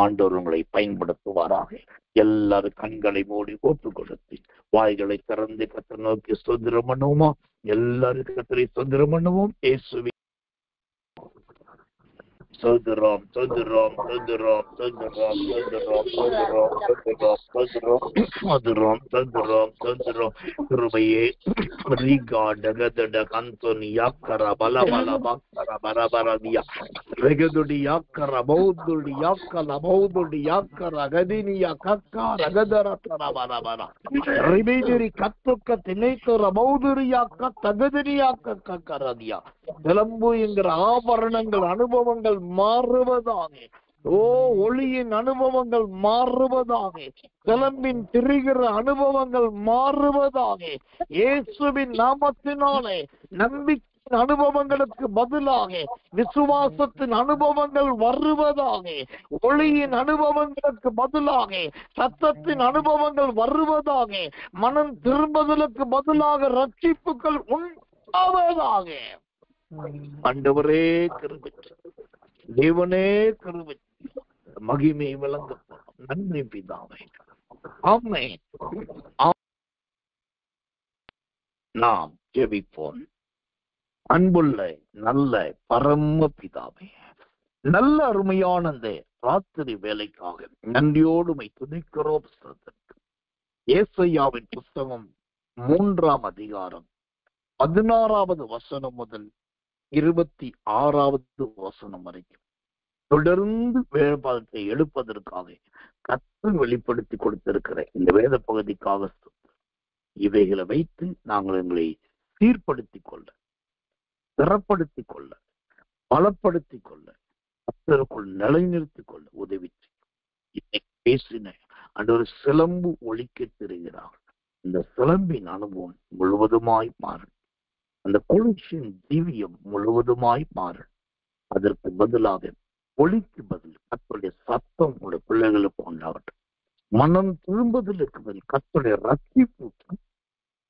ஆண்டவர் உங்களை பயன்படுத்துவாராக. எல்லாரும் கண்களை மூடி ஒப்பு கொடுத்து வாய்களை திறந்து கர்த்தரை நோக்கி சுதந்திரம் பண்ணுவோமா? எல்லாரும் கர்த்தரை சுதந்திரம் பண்ணுவோம். இயேசுவே சோதரம் சோதரம் சோதரம் சோதரம் சோதரம் சோதரம் சோதரம் சோதரம் சோதரம் சோதரம் கிருபையே ரிகா டகதட கந்தோனி யாக்கர பல பல பாக்கர பரபரதியா ரெகதுடி யாக்கர பௌதுடி யாக்கல பௌதுடி யாக்கர கதினியா கக்கா ரகதரத்தர பரபர ரிபேதிரி கத்துக்க திணைத்தர பௌதுரி யாக்க தகதினி யாக்க கக்கரதியா. சிலம்பு என்கிற ஆபரணங்கள், அனுபவங்கள் மாறுவதாக. ஒளியின் அனுபவங்கள் மாறுவதாக. சிலம்பின் திரிகிற அனுபவங்கள் மாறுவதாக. இயேசுவின் நாமத்தினாலே நம்பிக்கையின் அனுபவங்களுக்கு பதிலாக விசுவாசத்தின் அனுபவங்கள் வருவதாக. ஒளியின் அனுபவங்களுக்கு பதிலாக சத்தத்தின் அனுபவங்கள் வருவதாக. மனம் திரும்புதலுக்கு பதிலாக ரட்சிப்புகள் உண்டாவதாக. ஆண்டவரே கிருபை, தேவனே கிருபை, மகிமை விளங்க. நன்றி பிதாவே. ஆமென். நாம் ஜெபிப்போம். அன்புள்ள நல்ல பரம பிதாவே, நல்ல அருமையான இந்த ராத்திரி வேலைக்காக நன்றியோடு துதிக்கிறோம். ஏசாயாவின் புஸ்தகம் 3ஆம் அதிகாரம் 16வது வசனம் முதல் 26வது வசனம் வரைக்கும் தொடர்ந்து வேறுபாட்டை எடுப்பதற்காக கர்த்தர் வெளிப்படுத்தி கொடுத்திருக்கிற இந்த வேத பகுதிக்காக இவைகளை வைத்து நாங்கள் எங்களை சீர்படுத்திக் கொள்ள, திறப்படுத்திக் கொள்ள, பலப்படுத்திக் கொள்ள, கர்த்தருக்குள் நிலைநிறுத்திக் கொள்ள உதவி இன்னைக்கு பேசின அந்த ஒரு சிலம்பு ஒலிக்க தெரிகிறார்கள். இந்த சிலம்பின் அனுபவம் முழுவதுமாய் மாறும். அந்த குளிர்ச்சியின் ஜீவியம் முழுவதுமாய் மாறும். அதற்கு பதிலாக ஒளிக்கு பதில் கர்த்தருடைய சத்தம் உடைய பிள்ளைகளுக்கு உண்டாகட்டும். மனம் திரும்புதலுக்கு பதில் கர்த்தருடைய ரட்சிப்பு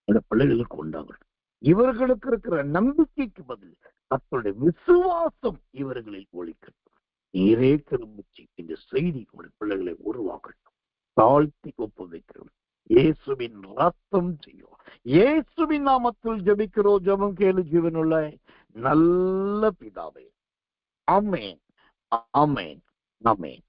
அந்த பிள்ளைகளுக்கு உண்டாகட்டும். இவர்களுக்கு இருக்கிற நம்பிக்கைக்கு பதில் கர்த்தருடைய விசுவாசம் இவர்களில் ஒழிக்கட்டும். நீரே திரும்பிச்சு இந்த செய்தி உடைய பிள்ளைகளை உருவாக்கட்டும். தாழ்த்தி ஒப்பு வைக்கிறோம். இயேசுவின் ரத்தம் செய்யும். இயேசுவின் நாமத்தில் ஜெபிக்கிறோம். ஜெபம் கேளு ஜீவனுள்ள நல்ல பிதாவே. ஆமென், ஆமென், ஆமென்.